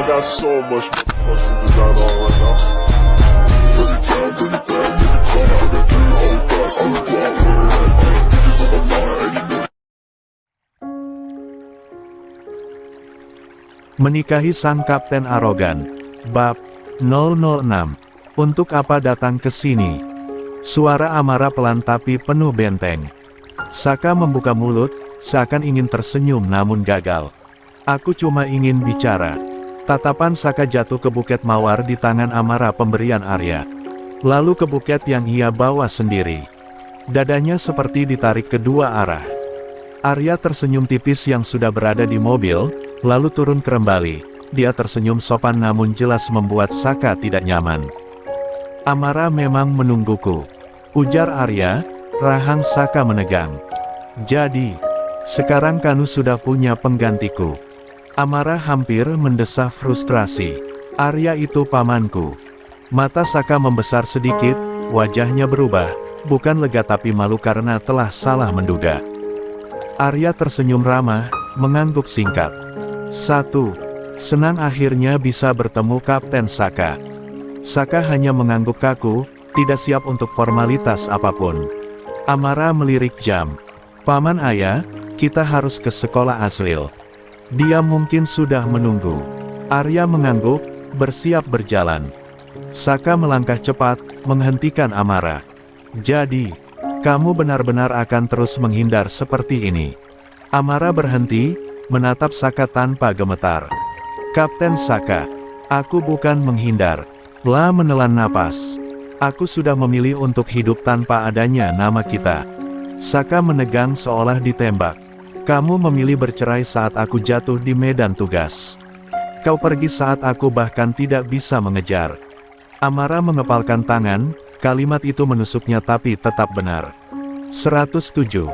got so much motherfucking design on right now. Bring it down, bring it down, bring it down. I got three whole thoughts on the block with it right now. Bitches on the line, and you know. Menikahi sang kapten arogan. Bab 006. Untuk apa datang ke sini? Suara Amara pelan tapi penuh benteng. Saka membuka mulut, seakan ingin tersenyum namun gagal. Aku cuma ingin bicara. Tatapan Saka jatuh ke buket mawar di tangan Amara pemberian Arya. Lalu ke buket yang ia bawa sendiri. Dadanya seperti ditarik kedua arah. Arya tersenyum tipis yang sudah berada di mobil, lalu turun kembali. Dia tersenyum sopan namun jelas membuat Saka tidak nyaman. Amara memang menungguku, ujar Arya. Rahang Saka menegang. Jadi, sekarang Kanu sudah punya penggantiku. Amara hampir mendesah frustrasi. Arya itu pamanku. Mata Saka membesar sedikit, wajahnya berubah, bukan lega tapi malu karena telah salah menduga. Arya tersenyum ramah, mengangguk singkat. 1. Senang akhirnya bisa bertemu Kapten Saka. Saka hanya mengangguk kaku, tidak siap untuk formalitas apapun. Amara melirik jam. Paman Ayah, kita harus ke sekolah Asril. Dia mungkin sudah menunggu. Arya mengangguk, bersiap berjalan. Saka melangkah cepat, menghentikan Amara. Jadi, kamu benar-benar akan terus menghindar seperti ini. Amara berhenti, menatap Saka tanpa gemetar. Kapten Saka, aku bukan menghindar. La menelan napas. Aku sudah memilih untuk hidup tanpa adanya nama kita. Saka menegang seolah ditembak. Kamu memilih bercerai saat aku jatuh di medan tugas. Kau pergi saat aku bahkan tidak bisa mengejar. Amara mengepalkan tangan, kalimat itu menusuknya tapi tetap benar. 107.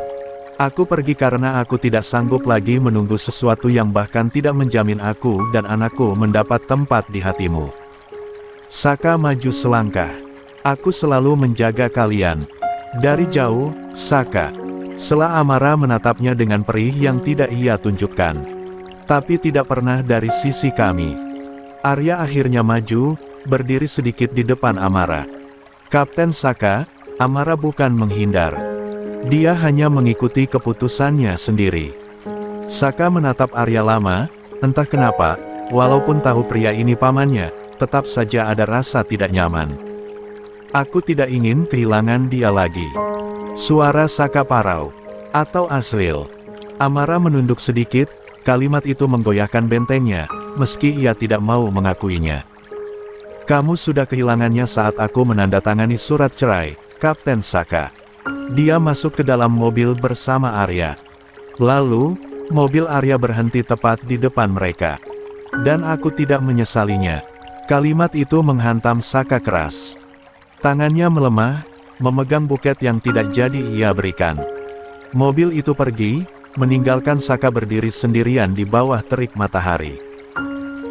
Aku pergi karena aku tidak sanggup lagi menunggu sesuatu yang bahkan tidak menjamin aku dan anakku mendapat tempat di hatimu. Saka maju selangkah. Aku selalu menjaga kalian. Dari jauh, Saka. Sela Amara menatapnya dengan perih yang tidak ia tunjukkan. Tapi tidak pernah dari sisi kami. Arya akhirnya maju, berdiri sedikit di depan Amara. Kapten Saka, Amara bukan menghindar. Dia hanya mengikuti keputusannya sendiri. Saka menatap Arya lama, entah kenapa, walaupun tahu pria ini pamannya, tetap saja ada rasa tidak nyaman. Aku tidak ingin kehilangan dia lagi. Suara Saka parau. Atau Asril. Amara menunduk sedikit, kalimat itu menggoyahkan bentengnya, meski ia tidak mau mengakuinya. Kamu sudah kehilangannya saat aku menandatangani surat cerai, Kapten Saka. Dia masuk ke dalam mobil bersama Arya. Lalu, mobil Arya berhenti tepat di depan mereka. Dan aku tidak menyesalinya. Kalimat itu menghantam Saka keras. Tangannya melemah, memegang buket yang tidak jadi ia berikan. Mobil itu pergi, meninggalkan Saka berdiri sendirian di bawah terik matahari.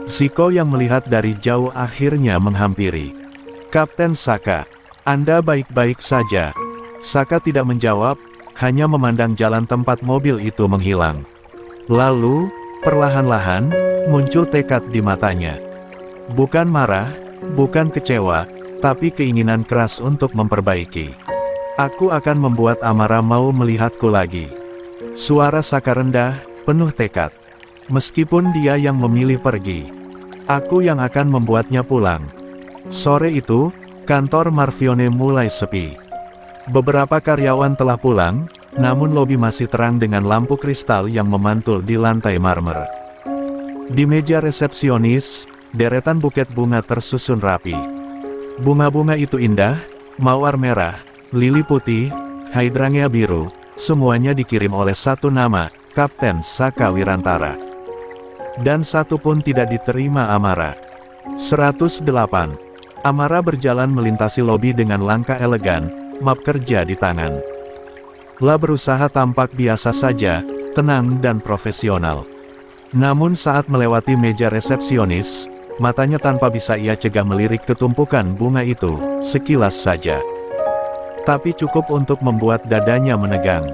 Ziko yang melihat dari jauh akhirnya menghampiri. Kapten Saka, Anda baik-baik saja? Saka tidak menjawab, hanya memandang jalan tempat mobil itu menghilang. Lalu, perlahan-lahan, muncul tekad di matanya. Bukan marah, bukan kecewa, tapi keinginan keras untuk memperbaiki. Aku akan membuat Amara mau melihatku lagi. Suara Saka rendah, penuh tekad. Meskipun dia yang memilih pergi, aku yang akan membuatnya pulang. Sore itu, kantor Marvione mulai sepi. Beberapa karyawan telah pulang, namun lobi masih terang dengan lampu kristal yang memantul di lantai marmer. Di meja resepsionis, deretan buket bunga tersusun rapi. Bunga-bunga itu indah, mawar merah, lili putih, hydrangea biru, semuanya dikirim oleh satu nama, Kapten Saka Wirantara. Dan satu pun tidak diterima Amara. 108. Amara berjalan melintasi lobi dengan langkah elegan, map kerja di tangan. La berusaha tampak biasa saja, tenang dan profesional. Namun saat melewati meja resepsionis, matanya tanpa bisa ia cegah melirik ke tumpukan bunga itu, sekilas saja. Tapi cukup untuk membuat dadanya menegang.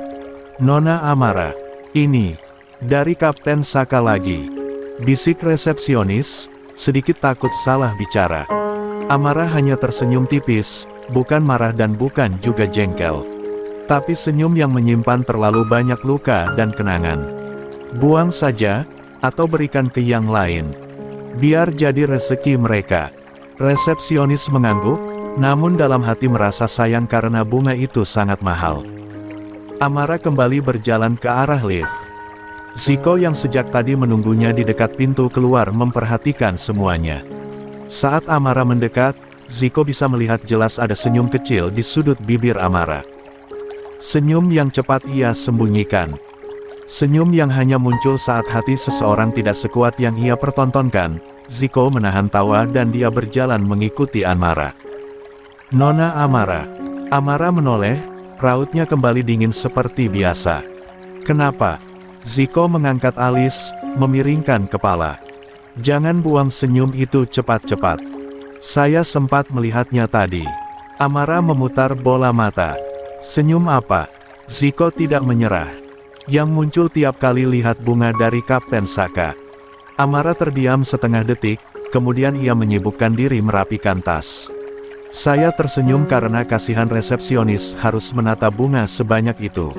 Nona Amara, ini, dari Kapten Saka lagi. Bisik resepsionis, sedikit takut salah bicara. Amara hanya tersenyum tipis, bukan marah dan bukan juga jengkel. Tapi senyum yang menyimpan terlalu banyak luka dan kenangan. Buang saja, atau berikan ke yang lain. Biar jadi rezeki mereka. Resepsionis mengangguk, namun dalam hati merasa sayang karena bunga itu sangat mahal. Amara kembali berjalan ke arah lift. Ziko yang sejak tadi menunggunya di dekat pintu keluar memperhatikan semuanya. Saat Amara mendekat, Ziko bisa melihat jelas ada senyum kecil di sudut bibir Amara. Senyum yang cepat ia sembunyikan. Senyum yang hanya muncul saat hati seseorang tidak sekuat yang ia pertontonkan. Ziko menahan tawa dan dia berjalan mengikuti Amara. Nona Amara. Amara menoleh, rautnya kembali dingin seperti biasa. Kenapa? Ziko mengangkat alis, memiringkan kepala. Jangan buang senyum itu cepat-cepat. Saya sempat melihatnya tadi. Amara memutar bola mata. Senyum apa? Ziko tidak menyerah. Yang muncul tiap kali lihat bunga dari Kapten Saka. Amara terdiam setengah detik, kemudian ia menyibukkan diri merapikan tas. Saya tersenyum karena kasihan resepsionis harus menata bunga sebanyak itu.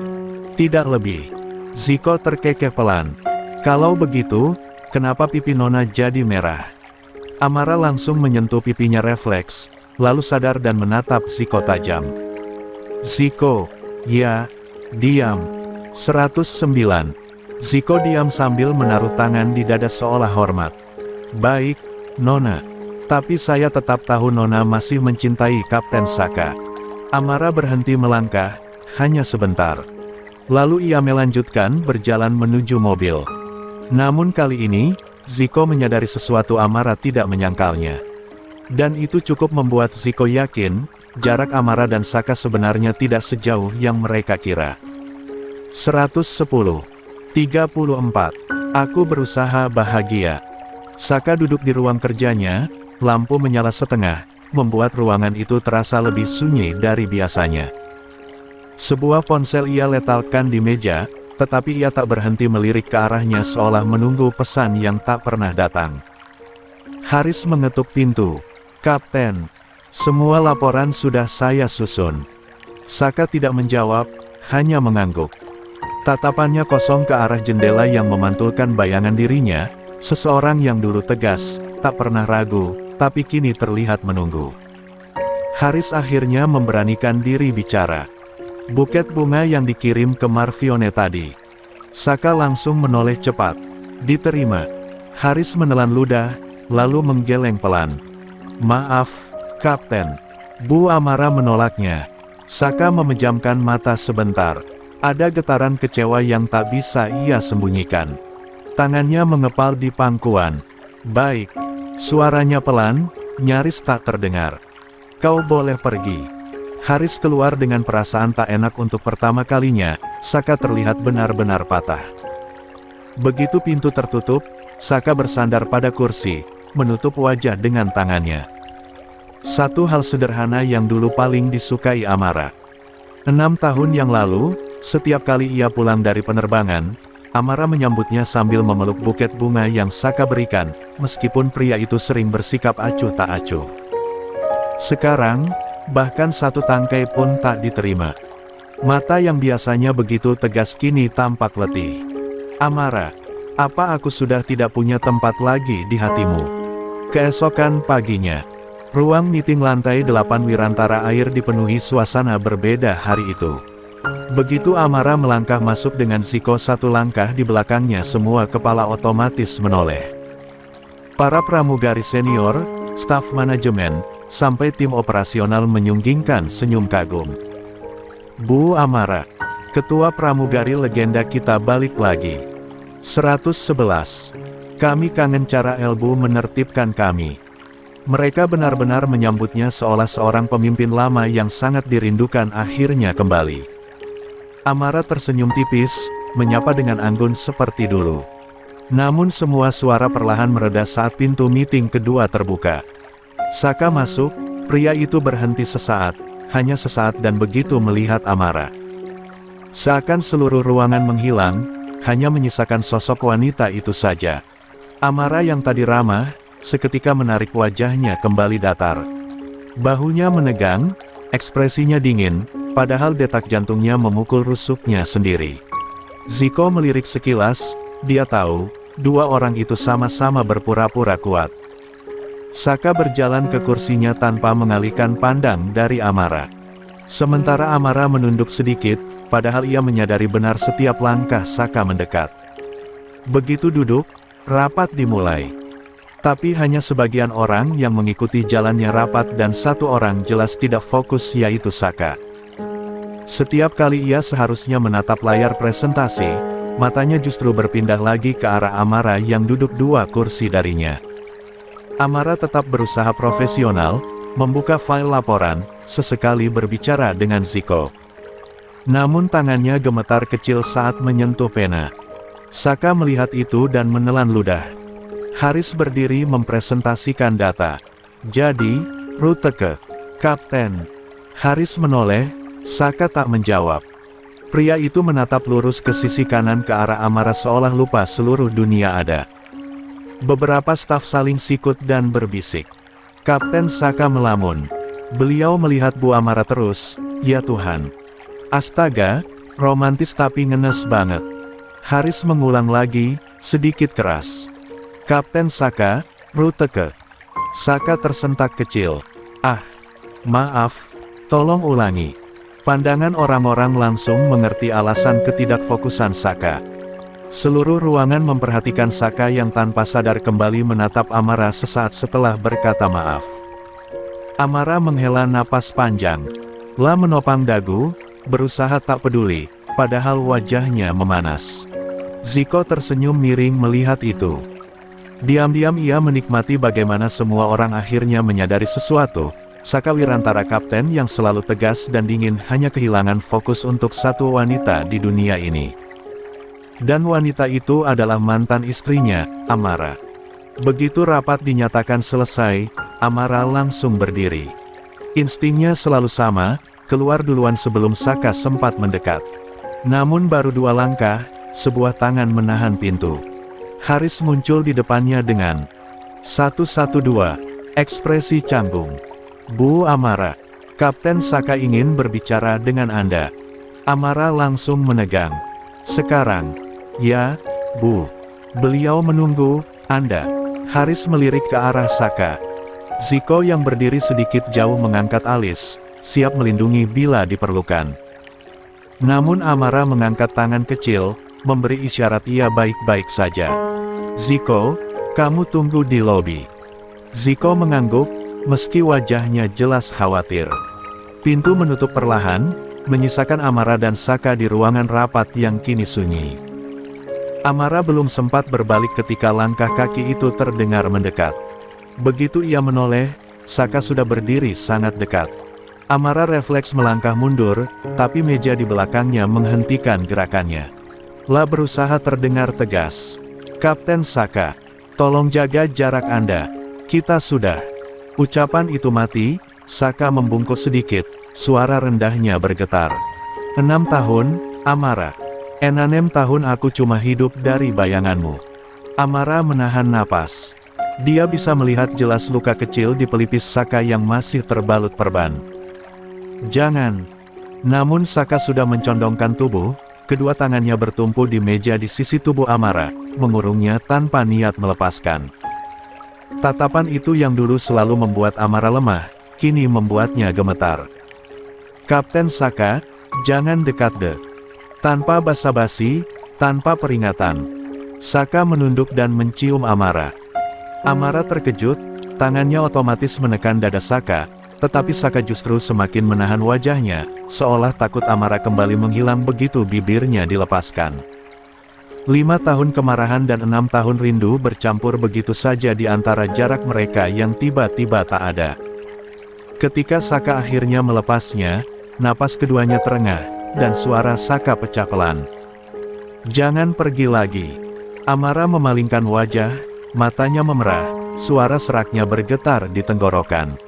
Tidak lebih. Ziko terkekeh pelan. Kalau begitu, kenapa pipi Nona jadi merah? Amara langsung menyentuh pipinya refleks, lalu sadar dan menatap Ziko tajam. Ziko, ya, diam. 109. Ziko diam sambil menaruh tangan di dada seolah hormat. Baik, Nona. Tapi saya tetap tahu Nona masih mencintai Kapten Saka. Amara berhenti melangkah, hanya sebentar. Lalu ia melanjutkan berjalan menuju mobil. Namun kali ini, Ziko menyadari sesuatu Amara tidak menyangkalnya. Dan itu cukup membuat Ziko yakin, jarak Amara dan Saka sebenarnya tidak sejauh yang mereka kira. 110. 34. Aku berusaha bahagia. Saka duduk di ruang kerjanya, lampu menyala setengah, membuat ruangan itu terasa lebih sunyi dari biasanya. Sebuah ponsel ia letakkan di meja, tetapi ia tak berhenti melirik ke arahnya seolah menunggu pesan yang tak pernah datang. Haris mengetuk pintu. Kapten, semua laporan sudah saya susun. Saka tidak menjawab, hanya mengangguk. Tatapannya kosong ke arah jendela yang memantulkan bayangan dirinya, seseorang yang dulu tegas, tak pernah ragu, tapi kini terlihat menunggu. Haris akhirnya memberanikan diri bicara. Buket bunga yang dikirim ke Marvione tadi. Saka langsung menoleh cepat. Diterima. Haris menelan ludah, lalu menggeleng pelan. Maaf, Kapten. Bu Amara menolaknya. Saka memejamkan mata sebentar. Ada getaran kecewa yang tak bisa ia sembunyikan. Tangannya mengepal di pangkuan. Baik. Suaranya pelan, nyaris tak terdengar. Kau boleh pergi. Haris keluar dengan perasaan tak enak untuk pertama kalinya. Saka terlihat benar-benar patah. Begitu pintu tertutup, Saka bersandar pada kursi, menutup wajah dengan tangannya. Satu hal sederhana yang dulu paling disukai Amara. 6 tahun yang lalu, setiap kali ia pulang dari penerbangan, Amara menyambutnya sambil memeluk buket bunga yang Saka berikan, meskipun pria itu sering bersikap acuh tak acuh. Sekarang, bahkan satu tangkai pun tak diterima. Mata yang biasanya begitu tegas kini tampak letih. Amara, apa aku sudah tidak punya tempat lagi di hatimu? Keesokan paginya, ruang meeting lantai 8 Wirantara Air dipenuhi suasana berbeda hari itu. Begitu Amara melangkah masuk dengan Ziko satu langkah di belakangnya, semua kepala otomatis menoleh. Para pramugari senior, staf manajemen, sampai tim operasional menyunggingkan senyum kagum. Bu Amara, ketua pramugari legenda kita balik lagi. 111. Kami kangen cara Elbu menertibkan kami. Mereka benar-benar menyambutnya seolah seorang pemimpin lama yang sangat dirindukan akhirnya kembali. Amara tersenyum tipis, menyapa dengan anggun seperti dulu. Namun semua suara perlahan mereda saat pintu meeting kedua terbuka. Saka masuk, pria itu berhenti sesaat, hanya sesaat dan begitu melihat Amara. Seakan seluruh ruangan menghilang, hanya menyisakan sosok wanita itu saja. Amara yang tadi ramah, seketika menarik wajahnya kembali datar. Bahunya menegang, ekspresinya dingin, padahal detak jantungnya memukul rusuknya sendiri. Ziko melirik sekilas, dia tahu, dua orang itu sama-sama berpura-pura kuat. Saka berjalan ke kursinya tanpa mengalihkan pandang dari Amara. Sementara Amara menunduk sedikit, padahal ia menyadari benar setiap langkah Saka mendekat. Begitu duduk, rapat dimulai. Tapi hanya sebagian orang yang mengikuti jalannya rapat dan satu orang jelas tidak fokus, yaitu Saka. Setiap kali ia seharusnya menatap layar presentasi, matanya justru berpindah lagi ke arah Amara yang duduk dua kursi darinya. Amara tetap berusaha profesional, membuka file laporan, sesekali berbicara dengan Ziko. Namun tangannya gemetar kecil saat menyentuh pena. Saka melihat itu dan menelan ludah. Haris berdiri mempresentasikan data. Jadi, rute ke Kapten. Haris menoleh, Saka tak menjawab. Pria itu menatap lurus ke sisi kanan ke arah Amara seolah lupa seluruh dunia ada. Beberapa staf saling sikut dan berbisik. Kapten Saka melamun. Beliau melihat Bu Amara terus, ya Tuhan. Astaga, romantis tapi ngenes banget. Haris mengulang lagi, sedikit keras. Kapten Saka, rute ke. Saka tersentak kecil. Ah, maaf, tolong ulangi. Pandangan orang-orang langsung mengerti alasan ketidakfokusan Saka. Seluruh ruangan memperhatikan Saka yang tanpa sadar kembali menatap Amara sesaat setelah berkata maaf. Amara menghela napas panjang. Lah menopang dagu, berusaha tak peduli, padahal wajahnya memanas. Ziko tersenyum miring melihat itu. Diam-diam ia menikmati bagaimana semua orang akhirnya menyadari sesuatu. Saka Wirantara kapten yang selalu tegas dan dingin hanya kehilangan fokus untuk satu wanita di dunia ini. Dan wanita itu adalah mantan istrinya, Amara. Begitu rapat dinyatakan selesai, Amara langsung berdiri. Instingnya selalu sama, keluar duluan sebelum Saka sempat mendekat. Namun baru dua langkah, sebuah tangan menahan pintu. Haris muncul di depannya dengan 112, ekspresi canggung. Bu Amara, Kapten Saka ingin berbicara dengan Anda. Amara langsung menegang. Sekarang, ya, Bu. Beliau menunggu, Anda. Haris melirik ke arah Saka. Ziko yang berdiri sedikit jauh mengangkat alis, siap melindungi bila diperlukan. Namun Amara mengangkat tangan kecil, memberi isyarat ia baik-baik saja. Ziko, kamu tunggu di lobi. Ziko mengangguk, meski wajahnya jelas khawatir. Pintu menutup perlahan, menyisakan Amara dan Saka di ruangan rapat yang kini sunyi. Amara belum sempat berbalik ketika langkah kaki itu terdengar mendekat. Begitu ia menoleh, Saka sudah berdiri sangat dekat. Amara refleks melangkah mundur, tapi meja di belakangnya menghentikan gerakannya. Lah berusaha terdengar tegas. Kapten Saka, tolong jaga jarak Anda. Kita sudah. Ucapan itu mati, Saka membungkuk sedikit, suara rendahnya bergetar. 6 tahun, Amara. 6 tahun aku cuma hidup dari bayanganmu. Amara menahan napas. Dia bisa melihat jelas luka kecil di pelipis Saka yang masih terbalut perban. Jangan. Namun Saka sudah mencondongkan tubuh, kedua tangannya bertumpu di meja di sisi tubuh Amara, mengurungnya tanpa niat melepaskan. Tatapan itu yang dulu selalu membuat Amara lemah, kini membuatnya gemetar. Kapten Saka, jangan dekat deh. Tanpa basa-basi, tanpa peringatan. Saka menunduk dan mencium Amara. Amara terkejut, tangannya otomatis menekan dada Saka, tetapi Saka justru semakin menahan wajahnya, seolah takut Amara kembali menghilang begitu bibirnya dilepaskan. 5 tahun kemarahan dan 6 tahun rindu bercampur begitu saja di antara jarak mereka yang tiba-tiba tak ada. Ketika Saka akhirnya melepasnya, napas keduanya terengah, dan suara Saka pecah pelan. Jangan pergi lagi. Amara memalingkan wajah, matanya memerah, suara seraknya bergetar di tenggorokan.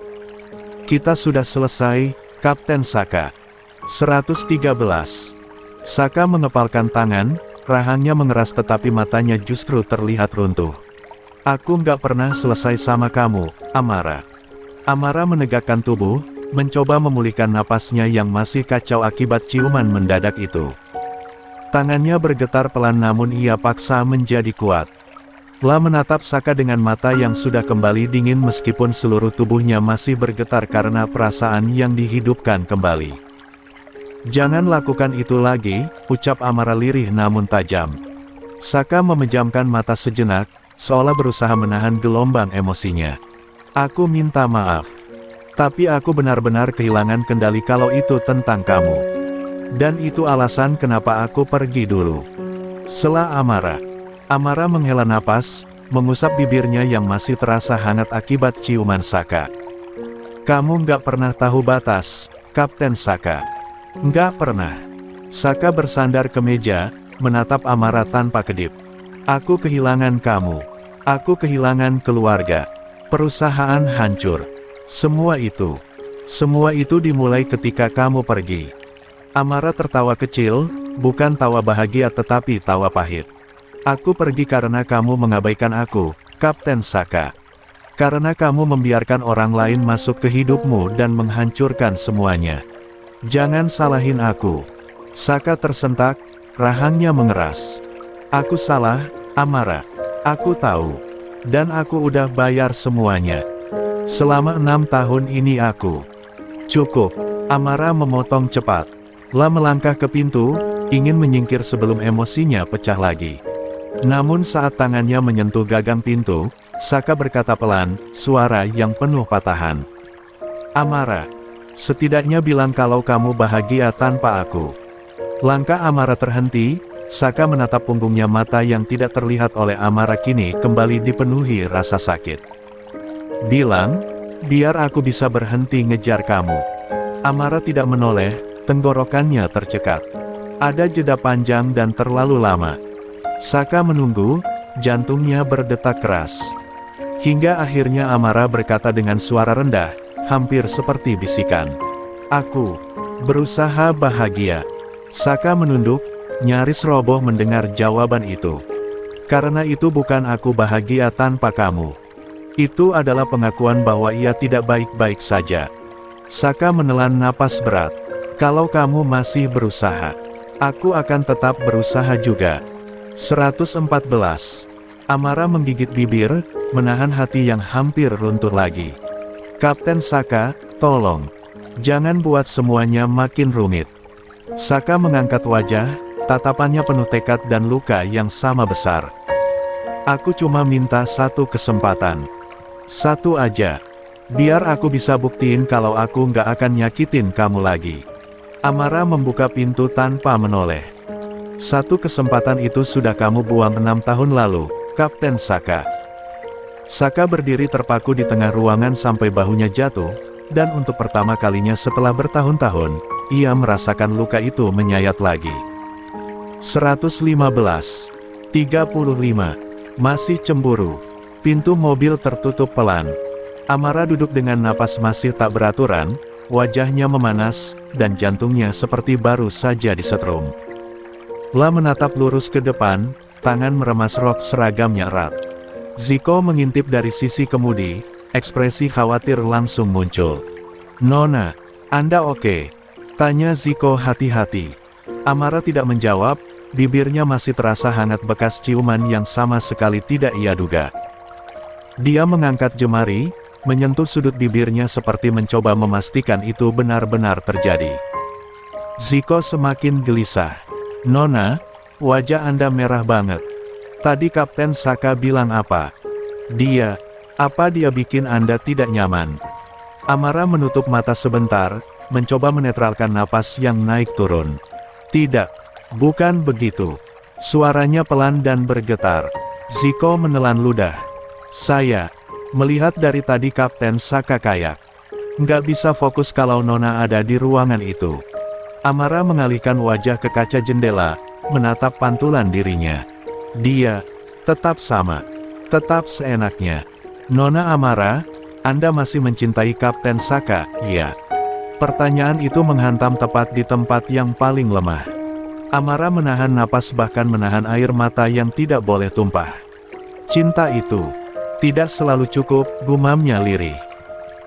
Kita sudah selesai, Kapten Saka. 113. Saka mengepalkan tangan, rahangnya mengeras tetapi matanya justru terlihat runtuh. Aku nggak pernah selesai sama kamu, Amara. Amara menegakkan tubuh, mencoba memulihkan napasnya yang masih kacau akibat ciuman mendadak itu. Tangannya bergetar pelan namun ia paksa menjadi kuat. La menatap Saka dengan mata yang sudah kembali dingin meskipun seluruh tubuhnya masih bergetar karena perasaan yang dihidupkan kembali. Jangan lakukan itu lagi, ucap Amara lirih namun tajam. Saka memejamkan mata sejenak, seolah berusaha menahan gelombang emosinya. Aku minta maaf. Tapi aku benar-benar kehilangan kendali kalau itu tentang kamu. Dan itu alasan kenapa aku pergi dulu. Sela Amara. Amara menghela napas, mengusap bibirnya yang masih terasa hangat akibat ciuman Saka. Kamu nggak pernah tahu batas, Kapten Saka. Nggak pernah. Saka bersandar ke meja, menatap Amara tanpa kedip. Aku kehilangan kamu. Aku kehilangan keluarga. Perusahaan hancur. Semua itu dimulai ketika kamu pergi. Amara tertawa kecil, bukan tawa bahagia tetapi tawa pahit. Aku pergi karena kamu mengabaikan aku, Kapten Saka. Karena kamu membiarkan orang lain masuk ke hidupmu dan menghancurkan semuanya. Jangan salahin aku. Saka tersentak, rahangnya mengeras. Aku salah, Amara. Aku tahu. Dan aku udah bayar semuanya. Selama 6 tahun ini aku. Cukup. Amara memotong cepat. La melangkah ke pintu, ingin menyingkir sebelum emosinya pecah lagi. Namun saat tangannya menyentuh gagang pintu, Saka berkata pelan, suara yang penuh patahan. Amara. Setidaknya bilang kalau kamu bahagia tanpa aku. Langkah Amara terhenti. Saka menatap punggungnya, mata yang tidak terlihat oleh Amara kini kembali dipenuhi rasa sakit. Bilang, biar aku bisa berhenti ngejar kamu. Amara tidak menoleh, tenggorokannya tercekat. Ada jeda panjang dan terlalu lama. Saka menunggu, jantungnya berdetak keras. Hingga akhirnya Amara berkata dengan suara rendah, hampir seperti bisikan. Aku berusaha bahagia. Saka menunduk, nyaris roboh mendengar jawaban itu. Karena itu bukan aku bahagia tanpa kamu. Itu adalah pengakuan bahwa ia tidak baik-baik saja. Saka menelan napas berat. Kalau kamu masih berusaha, aku akan tetap berusaha juga. 114. Amara menggigit bibir, menahan hati yang hampir runtuh lagi. Kapten Saka, tolong. Jangan buat semuanya makin rumit. Saka mengangkat wajah, tatapannya penuh tekad dan luka yang sama besar. Aku cuma minta satu kesempatan. Satu aja. Biar aku bisa buktiin kalau aku nggak akan nyakitin kamu lagi. Amara membuka pintu tanpa menoleh. Satu kesempatan itu sudah kamu buang 6 tahun lalu, Kapten Saka. Saka berdiri terpaku di tengah ruangan sampai bahunya jatuh, dan untuk pertama kalinya setelah bertahun-tahun, ia merasakan luka itu menyayat lagi. 115. 35. Masih cemburu. Pintu mobil tertutup pelan. Amara duduk dengan napas masih tak beraturan, wajahnya memanas, dan jantungnya seperti baru saja disetrum. La menatap lurus ke depan, tangan meremas rok seragamnya erat. Ziko mengintip dari sisi kemudi, ekspresi khawatir langsung muncul. Nona, Anda oke? Tanya Ziko hati-hati. Amara tidak menjawab, bibirnya masih terasa hangat bekas ciuman yang sama sekali tidak ia duga. Dia mengangkat jemari, menyentuh sudut bibirnya seperti mencoba memastikan itu benar-benar terjadi. Ziko semakin gelisah. Nona, wajah Anda merah banget. Tadi Kapten Saka bilang apa? Apa dia bikin Anda tidak nyaman? Amara menutup mata sebentar, mencoba menetralkan napas yang naik turun. Tidak, bukan begitu. Suaranya pelan dan bergetar. Ziko menelan ludah. Saya melihat dari tadi Kapten Saka kayak nggak bisa fokus kalau Nona ada di ruangan itu. Amara mengalihkan wajah ke kaca jendela, menatap pantulan dirinya. Dia tetap sama, tetap seenaknya. Nona Amara, Anda masih mencintai Kapten Saka, ya? Pertanyaan itu menghantam tepat di tempat yang paling lemah. Amara menahan napas bahkan menahan air mata yang tidak boleh tumpah. Cinta itu Tidak selalu cukup, gumamnya lirih.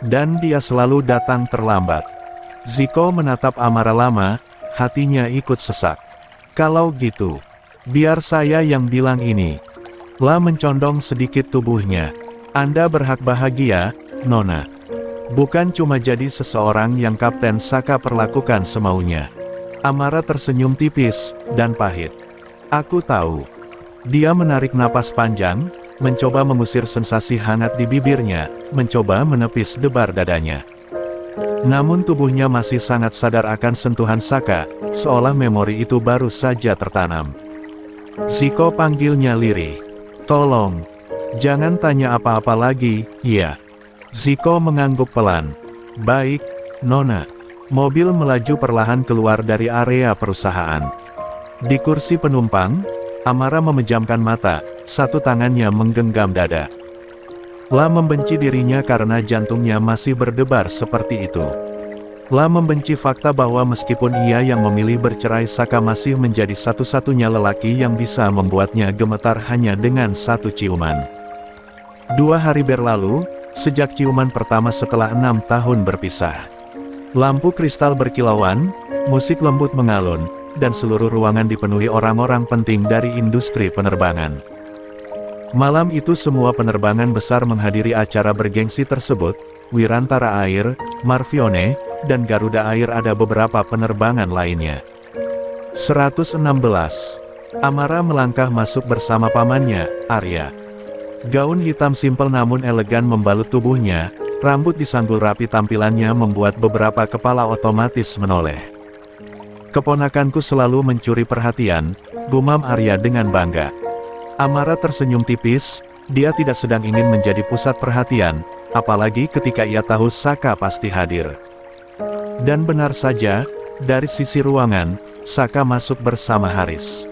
Dan dia selalu datang terlambat. Ziko menatap Amara lama, hatinya ikut sesak. Kalau gitu, biar saya yang bilang ini. La mencondong sedikit tubuhnya. Anda berhak bahagia, Nona. Bukan cuma jadi seseorang yang Kapten Saka perlakukan semaunya. Amara tersenyum tipis, dan pahit. Aku tahu. Dia menarik napas panjang, mencoba mengusir sensasi hangat di bibirnya, mencoba menepis debar dadanya. Namun tubuhnya masih sangat sadar akan sentuhan Saka, seolah memori itu baru saja tertanam. Ziko panggilnya lirih. Tolong, jangan tanya apa-apa lagi, ya. Ziko mengangguk pelan. Baik, Nona. Mobil melaju perlahan keluar dari area perusahaan. Di kursi penumpang, Amara memejamkan mata, satu tangannya menggenggam dada. La membenci dirinya karena jantungnya masih berdebar seperti itu. La membenci fakta bahwa meskipun ia yang memilih bercerai, Saka masih menjadi satu-satunya lelaki yang bisa membuatnya gemetar hanya dengan satu ciuman. 2 hari berlalu, sejak ciuman pertama setelah 6 tahun berpisah. Lampu kristal berkilauan, musik lembut mengalun, dan seluruh ruangan dipenuhi orang-orang penting dari industri penerbangan. Malam itu semua penerbangan besar menghadiri acara bergengsi tersebut. Wirantara Air, Marvione, dan Garuda Air, ada beberapa penerbangan lainnya. 116. Amara melangkah masuk bersama pamannya, Arya. Gaun hitam simpel namun elegan membalut tubuhnya, rambut disanggul rapi, tampilannya membuat beberapa kepala otomatis menoleh. Keponakanku selalu mencuri perhatian, gumam Arya dengan bangga. Amara tersenyum tipis, dia tidak sedang ingin menjadi pusat perhatian, apalagi ketika ia tahu Saka pasti hadir. Dan benar saja, dari sisi ruangan, Saka masuk bersama Haris.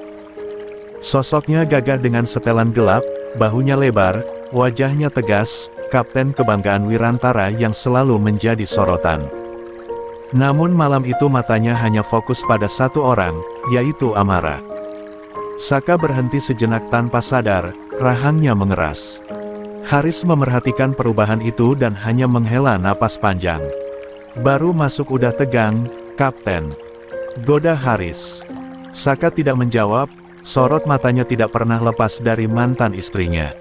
Sosoknya gagah dengan setelan gelap, bahunya lebar, wajahnya tegas, kapten kebanggaan Wirantara yang selalu menjadi sorotan. Namun malam itu matanya hanya fokus pada satu orang, yaitu Amara. Saka berhenti sejenak tanpa sadar, rahangnya mengeras. Haris memerhatikan perubahan itu dan hanya menghela napas panjang. Baru masuk udah tegang, Kapten. Goda Haris. Saka tidak menjawab, sorot matanya tidak pernah lepas dari mantan istrinya.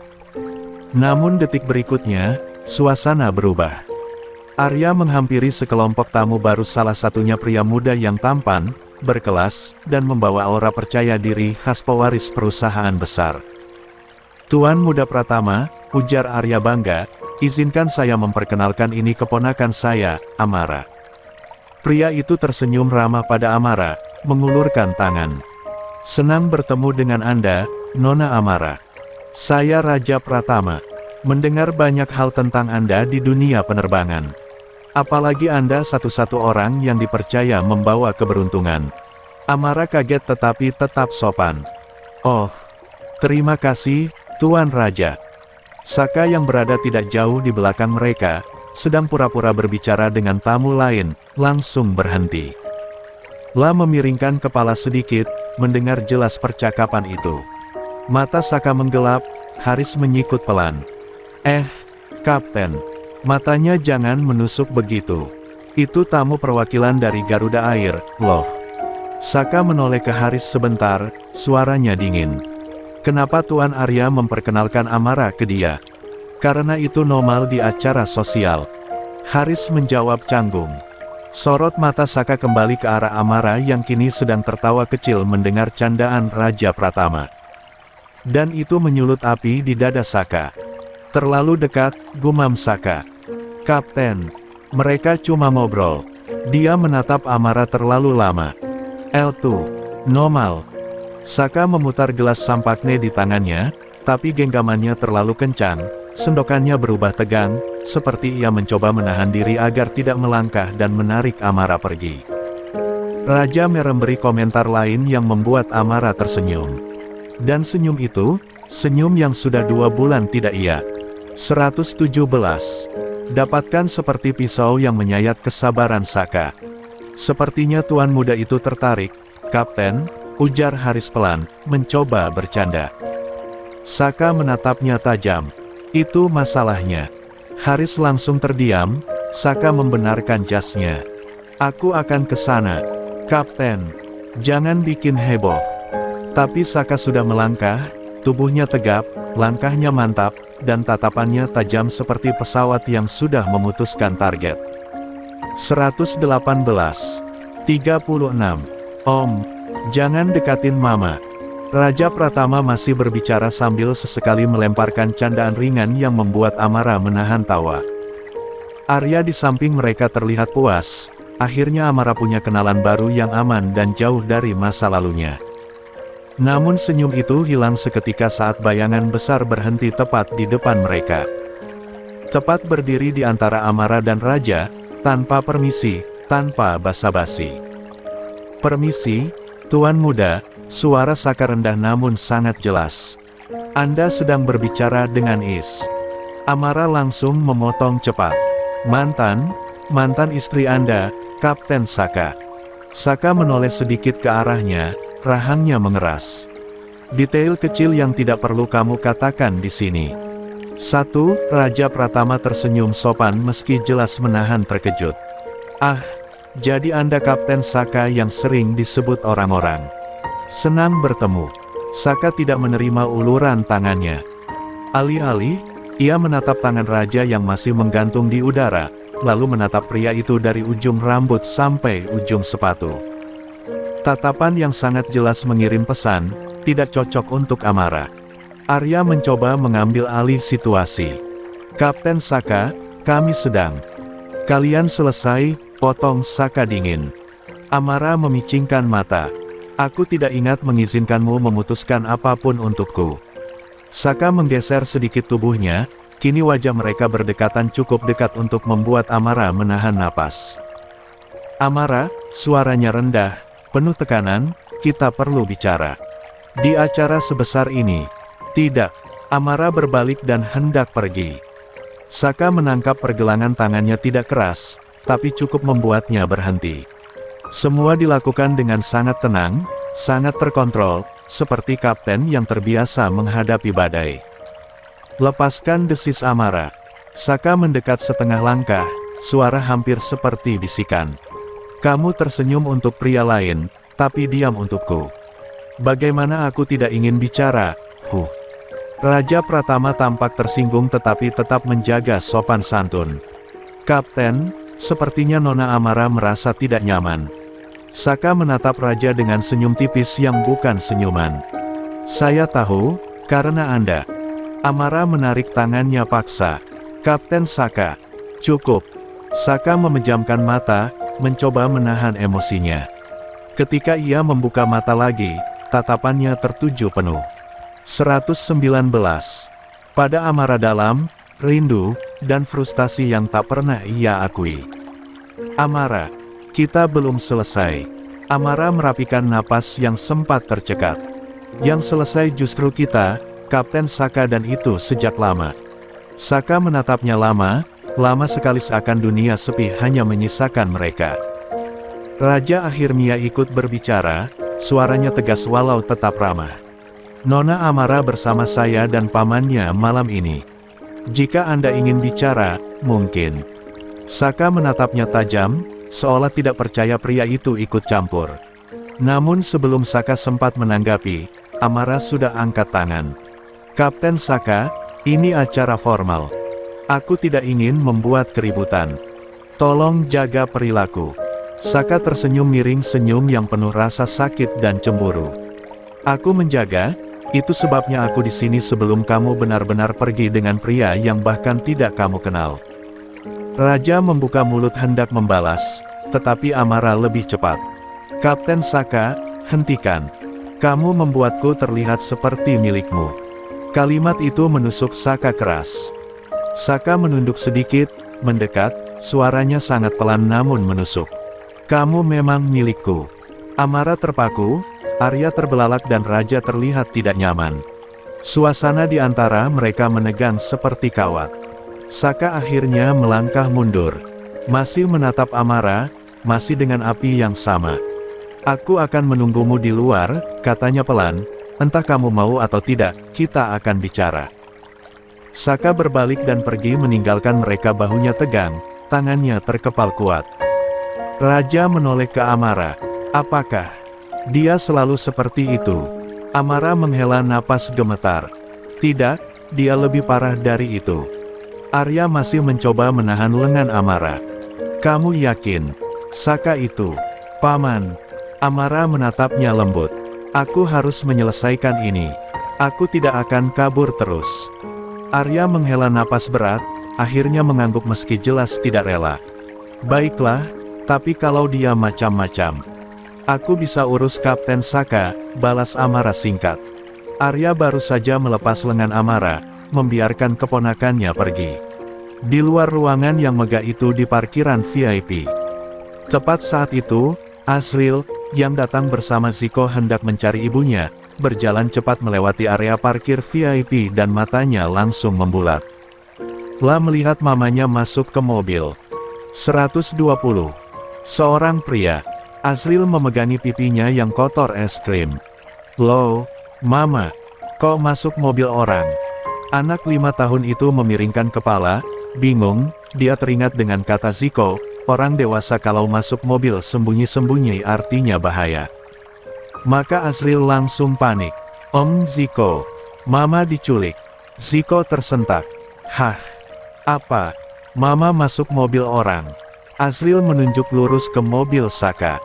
Namun detik berikutnya, suasana berubah. Arya menghampiri sekelompok tamu baru, salah satunya pria muda yang tampan, berkelas, dan membawa aura percaya diri khas pewaris perusahaan besar. Tuan Muda Pratama, ujar Arya bangga, izinkan saya memperkenalkan, ini keponakan saya, Amara. Pria itu tersenyum ramah pada Amara, mengulurkan tangan. Senang bertemu dengan Anda, Nona Amara. Saya Raja Pratama. Mendengar banyak hal tentang Anda di dunia penerbangan. Apalagi Anda satu-satu orang yang dipercaya membawa keberuntungan. Amara kaget tetapi tetap sopan. Oh, terima kasih, Tuan Raja. Saka yang berada tidak jauh di belakang mereka, sedang pura-pura berbicara dengan tamu lain, langsung berhenti. La memiringkan kepala sedikit, mendengar jelas percakapan itu. Mata Saka menggelap, Haris menyikut pelan. Kapten. Matanya jangan menusuk begitu. Itu tamu perwakilan dari Garuda Air, loh. Saka menoleh ke Haris sebentar, suaranya dingin. Kenapa Tuan Arya memperkenalkan Amara ke dia? Karena itu normal di acara sosial. Haris menjawab canggung. Sorot mata Saka kembali ke arah Amara yang kini sedang tertawa kecil mendengar candaan Raja Pratama. Dan itu menyulut api di dada Saka. Terlalu dekat, gumam Saka. Kapten, mereka cuma ngobrol. Dia menatap Amara terlalu lama. L2, normal. Saka memutar gelas sampakne di tangannya, tapi genggamannya terlalu kencang, sendokannya berubah tegang, seperti ia mencoba menahan diri agar tidak melangkah dan menarik Amara pergi. Raja memberi komentar lain yang membuat Amara tersenyum. Dan senyum itu, senyum yang sudah 2 bulan tidak ia. 117. Dapatkan seperti pisau yang menyayat kesabaran Saka. Sepertinya tuan muda itu tertarik, Kapten, ujar Haris pelan, mencoba bercanda. Saka menatapnya tajam. Itu masalahnya. Haris langsung terdiam, Saka membenarkan jasnya. Aku akan ke sana, Kapten. Jangan bikin heboh. Tapi Saka sudah melangkah, tubuhnya tegap, langkahnya mantap, dan tatapannya tajam seperti pesawat yang sudah memutuskan target. 118. 36. Om, jangan dekatin Mama. Raja Pratama masih berbicara sambil sesekali melemparkan candaan ringan yang membuat Amara menahan tawa. Arya di samping mereka terlihat puas, akhirnya Amara punya kenalan baru yang aman dan jauh dari masa lalunya. Namun senyum itu hilang seketika saat bayangan besar berhenti tepat di depan mereka. Tepat berdiri di antara Amara dan Raja, tanpa permisi, tanpa basa-basi. Permisi, Tuan Muda, suara Saka rendah namun sangat jelas. Anda sedang berbicara dengan Is. Amara langsung memotong cepat. Mantan istri Anda, Kapten Saka. Saka menoleh sedikit ke arahnya, rahangnya mengeras. Detail kecil yang tidak perlu kamu katakan di sini. 1. Raja Pratama tersenyum sopan meski jelas menahan terkejut. Ah, jadi Anda Kapten Saka yang sering disebut orang-orang. Senang bertemu. Saka tidak menerima uluran tangannya. Alih-alih, ia menatap tangan raja yang masih menggantung di udara, lalu menatap pria itu dari ujung rambut sampai ujung sepatu. Tatapan yang sangat jelas mengirim pesan, tidak cocok untuk Amara. Arya mencoba mengambil alih situasi. Kapten Saka, kami sedang. Kalian selesai, potong Saka dingin. Amara memicingkan mata. Aku tidak ingat mengizinkanmu memutuskan apapun untukku. Saka menggeser sedikit tubuhnya, kini wajah mereka berdekatan cukup dekat untuk membuat Amara menahan napas. Amara, suaranya rendah, penuh tekanan, kita perlu bicara. Di acara sebesar ini. Tidak. Amara berbalik dan hendak pergi. Saka menangkap pergelangan tangannya tidak keras, tapi cukup membuatnya berhenti. Semua dilakukan dengan sangat tenang, sangat terkontrol, seperti kapten yang terbiasa menghadapi badai. Lepaskan, desis Amara. Saka mendekat setengah langkah, suara hampir seperti bisikan. Kamu tersenyum untuk pria lain, tapi diam untukku. Bagaimana aku tidak ingin bicara, Raja Pratama tampak tersinggung tetapi tetap menjaga sopan santun. Kapten, sepertinya Nona Amara merasa tidak nyaman. Saka menatap Raja dengan senyum tipis yang bukan senyuman. Saya tahu, karena Anda. Amara menarik tangannya paksa. Kapten Saka. Cukup. Saka memejamkan mata, mencoba menahan emosinya. Ketika ia membuka mata lagi, tatapannya tertuju penuh. 119. Pada Amara dalam, rindu, dan frustasi yang tak pernah ia akui. Amara. Kita belum selesai. Amara merapikan napas yang sempat tercekat. Yang selesai justru kita, Kapten Saka, dan itu sejak lama. Saka menatapnya lama sekali seakan dunia sepi hanya menyisakan mereka. Raja akhirnya ikut berbicara, suaranya tegas walau tetap ramah. Nona Amara bersama saya dan pamannya malam ini. Jika Anda ingin bicara, mungkin. Saka menatapnya tajam, seolah tidak percaya pria itu ikut campur. Namun sebelum Saka sempat menanggapi, Amara sudah angkat tangan. Kapten Saka, ini acara formal. Aku tidak ingin membuat keributan. Tolong jaga perilaku. Saka tersenyum miring, senyum yang penuh rasa sakit dan cemburu. Aku menjaga, itu sebabnya aku di sini sebelum kamu benar-benar pergi dengan pria yang bahkan tidak kamu kenal. Raja membuka mulut hendak membalas, tetapi Amara lebih cepat. Kapten Saka, hentikan. Kamu membuatku terlihat seperti milikmu. Kalimat itu menusuk Saka keras. Saka menunduk sedikit, mendekat, suaranya sangat pelan namun menusuk. Kamu memang milikku. Amara terpaku, Arya terbelalak dan Raja terlihat tidak nyaman. Suasana di antara mereka menegang seperti kawat. Saka akhirnya melangkah mundur. Masih menatap Amara, masih dengan api yang sama. Aku akan menunggumu di luar, katanya pelan, entah kamu mau atau tidak, kita akan bicara. Saka berbalik dan pergi meninggalkan mereka, bahunya tegang, tangannya terkepal kuat. Raja menoleh ke Amara. Apakah dia selalu seperti itu? Amara menghela napas gemetar. Tidak, dia lebih parah dari itu. Arya masih mencoba menahan lengan Amara. Kamu yakin? Saka itu. Paman. Amara menatapnya lembut. Aku harus menyelesaikan ini. Aku tidak akan kabur terus. Arya menghela napas berat, akhirnya mengangguk meski jelas tidak rela. Baiklah, tapi kalau dia macam-macam, aku bisa urus Kapten Saka, balas Amara singkat. Arya baru saja melepas lengan Amara, membiarkan keponakannya pergi. Di luar ruangan yang megah itu di parkiran VIP. Tepat saat itu, Asriel, yang datang bersama Ziko hendak mencari ibunya, berjalan cepat melewati area parkir VIP dan matanya langsung membulat. Lah melihat mamanya masuk ke mobil. 120. Seorang pria. Asriel memegangi pipinya yang kotor es krim. Loh, Mama, kok masuk mobil orang? Anak 5 tahun itu memiringkan kepala, bingung, dia teringat dengan kata Ziko, orang dewasa kalau masuk mobil sembunyi-sembunyi artinya bahaya. Maka Asriel langsung panik. Om Ziko, Mama diculik. Ziko tersentak. Hah? Apa? Mama masuk mobil orang. Asriel menunjuk lurus ke mobil Saka.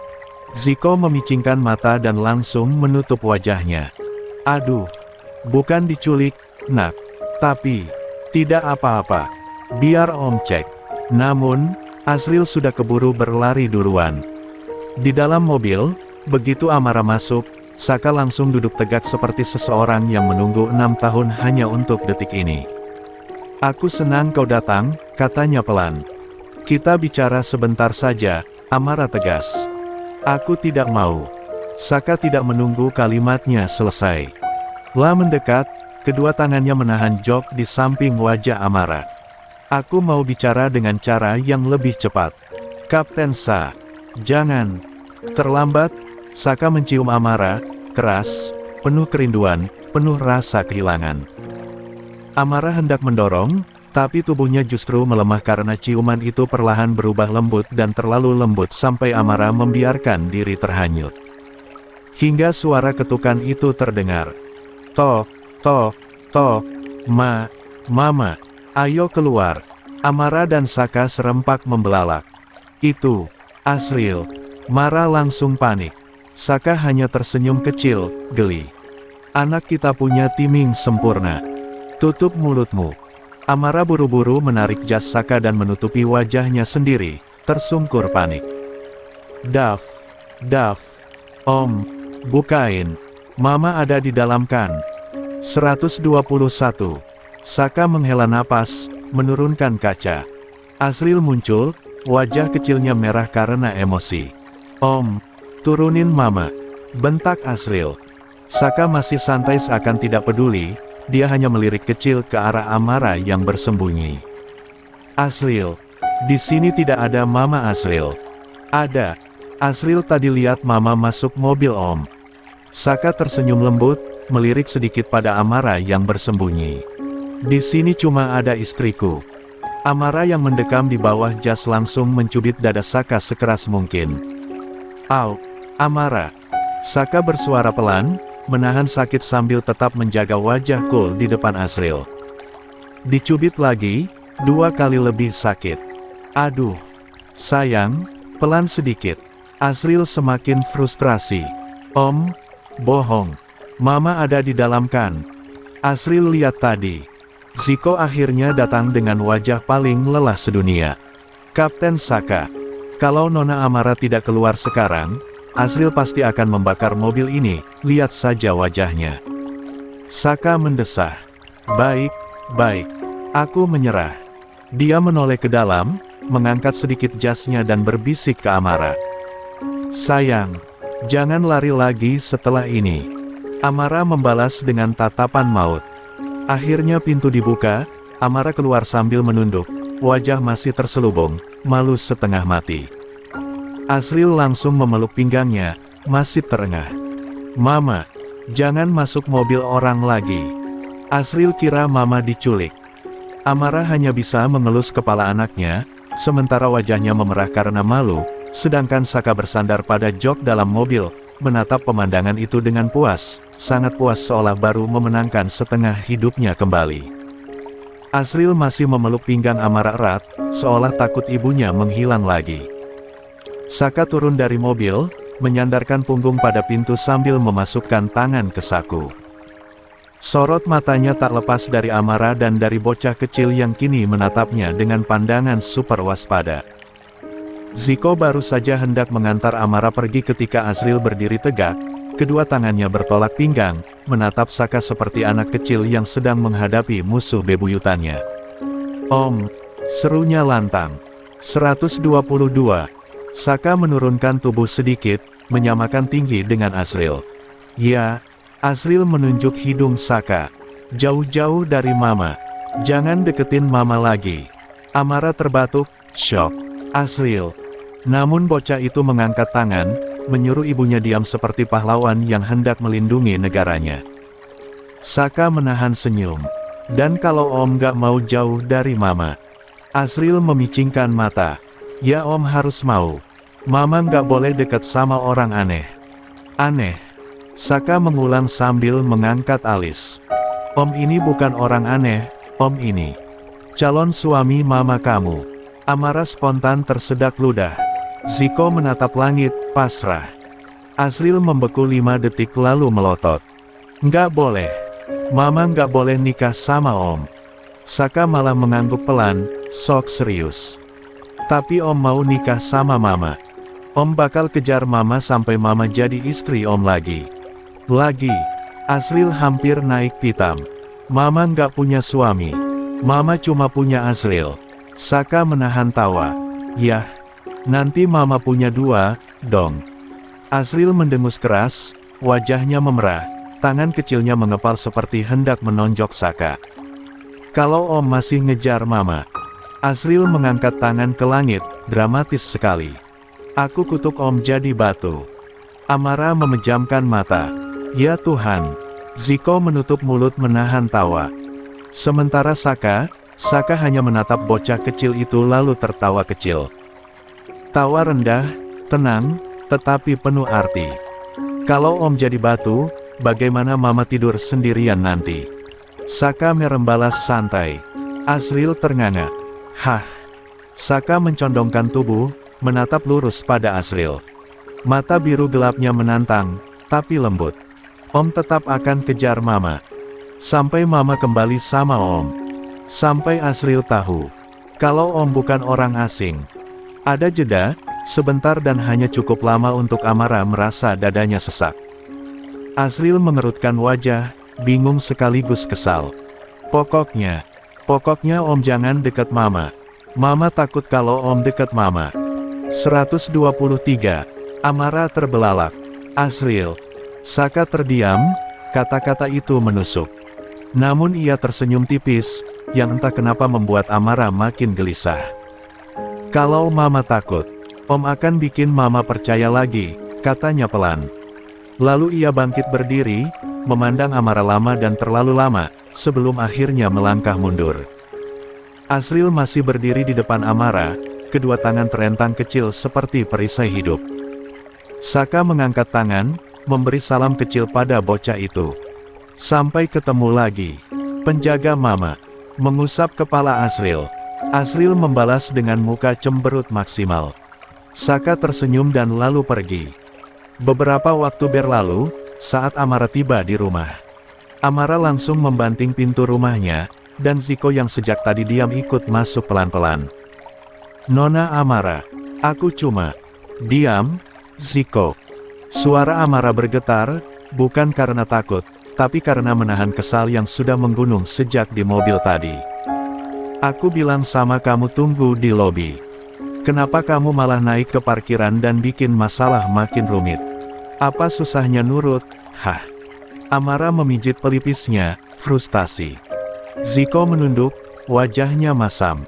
Ziko memicingkan mata dan langsung menutup wajahnya. Aduh, bukan diculik, nak. Tapi, tidak apa-apa. Biar Om cek. Namun, Asriel sudah keburu berlari duluan. Di dalam mobil, begitu Amara masuk, Saka langsung duduk tegak seperti seseorang yang menunggu 6 tahun hanya untuk detik ini. Aku senang kau datang, katanya pelan. Kita bicara sebentar saja, Amara tegas. Aku tidak mau. Saka tidak menunggu kalimatnya selesai. Lah mendekat, kedua tangannya menahan jok di samping wajah Amara. Aku mau bicara dengan cara yang lebih cepat. Kapten Sa, jangan. Terlambat. Saka mencium Amara, keras, penuh kerinduan, penuh rasa kehilangan. Amara hendak mendorong, tapi tubuhnya justru melemah karena ciuman itu perlahan berubah lembut dan terlalu lembut sampai Amara membiarkan diri terhanyut. Hingga suara ketukan itu terdengar. Tok, tok, tok, Mama, ayo keluar. Amara dan Saka serempak membelalak. Itu, Asriel. Mara langsung panik. Saka hanya tersenyum kecil, geli. Anak kita punya timing sempurna. Tutup mulutmu. Amara buru-buru menarik jas Saka dan menutupi wajahnya sendiri, tersungkur panik. Daf, Om, bukain. Mama ada di dalam kan? 121. Saka menghela napas, menurunkan kaca. Asriel muncul, wajah kecilnya merah karena emosi. Om, turunin Mama, bentak Asriel. Saka masih santai seakan tidak peduli, dia hanya melirik kecil ke arah Amara yang bersembunyi. Asriel, di sini tidak ada Mama Asriel. Ada. Asriel tadi lihat Mama masuk mobil Om. Saka tersenyum lembut, melirik sedikit pada Amara yang bersembunyi. Di sini cuma ada istriku. Amara yang mendekam di bawah jas langsung mencubit dada Saka sekeras mungkin. Au, Amara. Saka bersuara pelan, menahan sakit sambil tetap menjaga wajah cool di depan Asriel. Dicubit lagi, 2 kali lebih sakit. Aduh, sayang, pelan sedikit. Asriel semakin frustrasi. Om, bohong. Mama ada di dalam kan? Asriel lihat tadi. Ziko akhirnya datang dengan wajah paling lelah sedunia. Kapten Saka. Kalau Nona Amara tidak keluar sekarang, Asriel pasti akan membakar mobil ini, lihat saja wajahnya. Saka mendesah. Baik, aku menyerah. Dia menoleh ke dalam, mengangkat sedikit jasnya dan berbisik ke Amara. Sayang, jangan lari lagi setelah ini. Amara membalas dengan tatapan maut. Akhirnya pintu dibuka, Amara keluar sambil menunduk, wajah masih terselubung, malu setengah mati. Asriel langsung memeluk pinggangnya, masih terengah. Mama, jangan masuk mobil orang lagi. Asriel kira Mama diculik. Amara hanya bisa mengelus kepala anaknya, sementara wajahnya memerah karena malu, sedangkan Saka bersandar pada jok dalam mobil, menatap pemandangan itu dengan puas, sangat puas seolah baru memenangkan setengah hidupnya kembali. Asril masih memeluk pinggang Amara erat, seolah takut ibunya menghilang lagi. Saka turun dari mobil, menyandarkan punggung pada pintu sambil memasukkan tangan ke saku. Sorot matanya tak lepas dari Amara dan dari bocah kecil yang kini menatapnya dengan pandangan super waspada. Ziko baru saja hendak mengantar Amara pergi ketika Asril berdiri tegak, kedua tangannya bertolak pinggang, menatap Saka seperti anak kecil yang sedang menghadapi musuh bebuyutannya. "Om," serunya lantang. 122. Saka menurunkan tubuh sedikit, menyamakan tinggi dengan Asril. "Ya." Asril menunjuk hidung Saka. "Jauh-jauh dari Mama. Jangan deketin Mama lagi." Amara terbatuk, syok. "Asril." Namun bocah itu mengangkat tangan, menyuruh ibunya diam seperti pahlawan yang hendak melindungi negaranya. Saka menahan senyum. "Dan kalau Om gak mau jauh dari Mama?" Asril memicingkan mata. "Ya Om harus mau. Mama gak boleh dekat sama orang aneh." "Aneh?" Saka mengulang sambil mengangkat alis. "Om ini bukan orang aneh, Om ini calon suami Mama kamu." Amara spontan tersedak ludah. Ziko menatap langit, pasrah. Asril membeku 5 detik lalu melotot. "Nggak boleh. Mama nggak boleh nikah sama Om." Saka malah mengangguk pelan, sok serius. "Tapi Om mau nikah sama Mama. Om bakal kejar Mama sampai Mama jadi istri Om lagi." Asril hampir naik pitam. "Mama nggak punya suami. Mama cuma punya Asril." Saka menahan tawa. "Yah, nanti Mama punya 2, dong." Asril mendengus keras, wajahnya memerah, tangan kecilnya mengepal seperti hendak menonjok Saka. "Kalau Om masih ngejar Mama." Asril mengangkat tangan ke langit, dramatis sekali. "Aku kutuk Om jadi batu." Amara memejamkan mata. "Ya Tuhan." Ziko menutup mulut menahan tawa. Sementara Saka hanya menatap bocah kecil itu lalu tertawa kecil. Tawa rendah, tenang, tetapi penuh arti. "Kalau Om jadi batu, bagaimana Mama tidur sendirian nanti?" Saka merembalas santai. Asril ternganga. "Hah?" Saka mencondongkan tubuh, menatap lurus pada Asril. Mata biru gelapnya menantang, tapi lembut. "Om tetap akan kejar Mama. Sampai Mama kembali sama Om." Sampai Asril tahu. Kalau Om bukan orang asing. Ada jeda, sebentar dan hanya cukup lama untuk Amara merasa dadanya sesak. Asril mengerutkan wajah, bingung sekaligus kesal. Pokoknya Om jangan dekat Mama. Mama takut kalau Om dekat Mama." 123. Amara terbelalak. "Asril." Saka terdiam, kata-kata itu menusuk. Namun ia tersenyum tipis, yang entah kenapa membuat Amara makin gelisah. "Kalau Mama takut, Om akan bikin Mama percaya lagi," katanya pelan. Lalu ia bangkit berdiri, memandang Amara lama dan terlalu lama, sebelum akhirnya melangkah mundur. Asril masih berdiri di depan Amara, kedua tangan terentang kecil seperti perisai hidup. Saka mengangkat tangan, memberi salam kecil pada bocah itu. "Sampai ketemu lagi, penjaga Mama." Mengusap kepala Asril. Asril membalas dengan muka cemberut maksimal. Saka tersenyum dan lalu pergi. Beberapa waktu berlalu, saat Amara tiba di rumah. Amara langsung membanting pintu rumahnya, dan Ziko yang sejak tadi diam ikut masuk pelan-pelan. "Nona Amara, aku cuma..." "Diam, Ziko." Suara Amara bergetar, bukan karena takut, tapi karena menahan kesal yang sudah menggunung sejak di mobil tadi. "Aku bilang sama kamu tunggu di lobi. Kenapa kamu malah naik ke parkiran dan bikin masalah makin rumit? Apa susahnya nurut?" "Hah?" Amara memijit pelipisnya, frustasi. Ziko menunduk, wajahnya masam.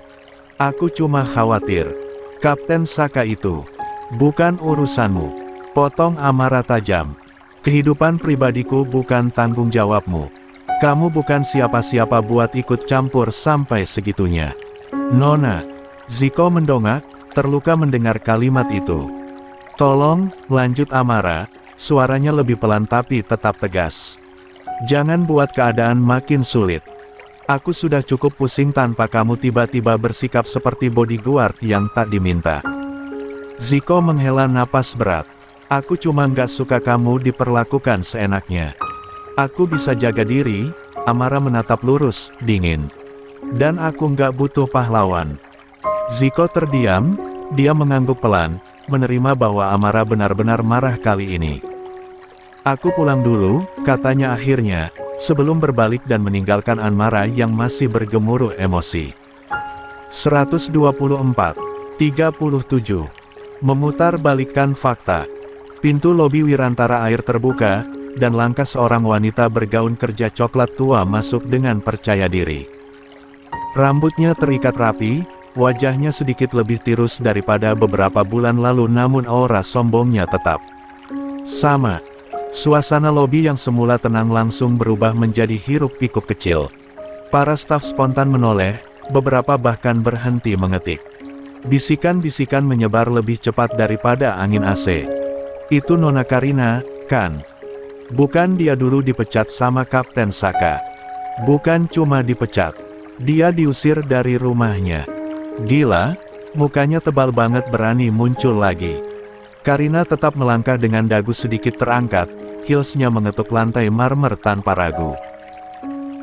"Aku cuma khawatir. Kapten Saka itu. Bukan urusanmu." Potong Amara tajam. "Kehidupan pribadiku bukan tanggung jawabmu." Kamu bukan siapa-siapa buat ikut campur sampai segitunya. Nona. Ziko mendongak, terluka mendengar kalimat itu. Tolong, lanjut Amara, suaranya lebih pelan tapi tetap tegas. Jangan buat keadaan makin sulit. Aku sudah cukup pusing tanpa kamu tiba-tiba bersikap seperti bodyguard yang tak diminta. Ziko menghela napas berat. Aku cuma nggak suka kamu diperlakukan seenaknya. Aku bisa jaga diri, Amara menatap lurus, dingin. Dan aku nggak butuh pahlawan. Ziko terdiam, dia mengangguk pelan, menerima bahwa Amara benar-benar marah kali ini. Aku pulang dulu, katanya akhirnya, sebelum berbalik dan meninggalkan Amara yang masih bergemuruh emosi. 124:37. Memutar balikkan fakta. Pintu lobi Wirantara Air terbuka, dan langkah seorang wanita bergaun kerja coklat tua masuk dengan percaya diri. Rambutnya terikat rapi, wajahnya sedikit lebih tirus daripada beberapa bulan lalu namun aura sombongnya tetap sama. Suasana lobi yang semula tenang langsung berubah menjadi hiruk-pikuk kecil. Para staf spontan menoleh, beberapa bahkan berhenti mengetik. Bisikan-bisikan menyebar lebih cepat daripada angin AC. Itu Nona Karina, kan? Bukan dia dulu dipecat sama Kapten Saka. Bukan cuma dipecat. Dia diusir dari rumahnya. Gila, mukanya tebal banget berani muncul lagi. Karina tetap melangkah dengan dagu sedikit terangkat, heelsnya mengetuk lantai marmer tanpa ragu.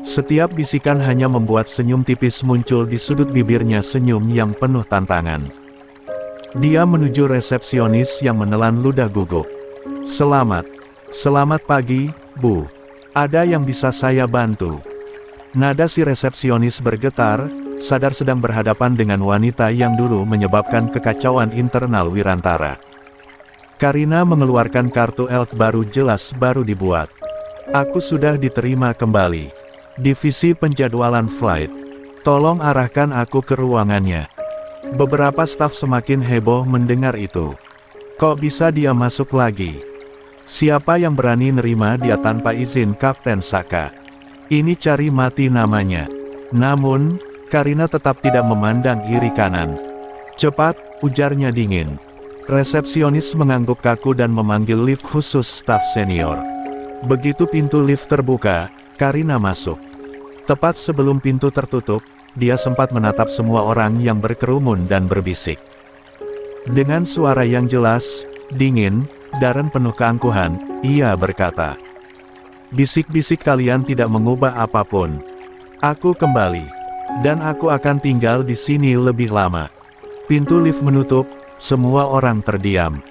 Setiap bisikan hanya membuat senyum tipis muncul di sudut bibirnya, senyum yang penuh tantangan. Dia menuju resepsionis yang menelan ludah gugup. Selamat pagi, Bu. Ada yang bisa saya bantu? Nada si resepsionis bergetar, sadar sedang berhadapan dengan wanita yang dulu menyebabkan kekacauan internal Wirantara. Karina mengeluarkan kartu ELK baru, jelas baru dibuat. Aku sudah diterima kembali. Divisi penjadwalan flight. Tolong arahkan aku ke ruangannya. Beberapa staf semakin heboh mendengar itu. Kok bisa dia masuk lagi? Siapa yang berani nerima dia tanpa izin Kapten Saka? Ini cari mati namanya. Namun, Karina tetap tidak memandang kiri kanan. Cepat, ujarnya dingin. Resepsionis mengangguk kaku dan memanggil lift khusus staf senior. Begitu pintu lift terbuka, Karina masuk. Tepat sebelum pintu tertutup, dia sempat menatap semua orang yang berkerumun dan berbisik. Dengan suara yang jelas, dingin, dan penuh keangkuhan, ia berkata, "Bisik-bisik kalian tidak mengubah apapun. Aku kembali. Dan aku akan tinggal di sini lebih lama." Pintu lift menutup, semua orang terdiam.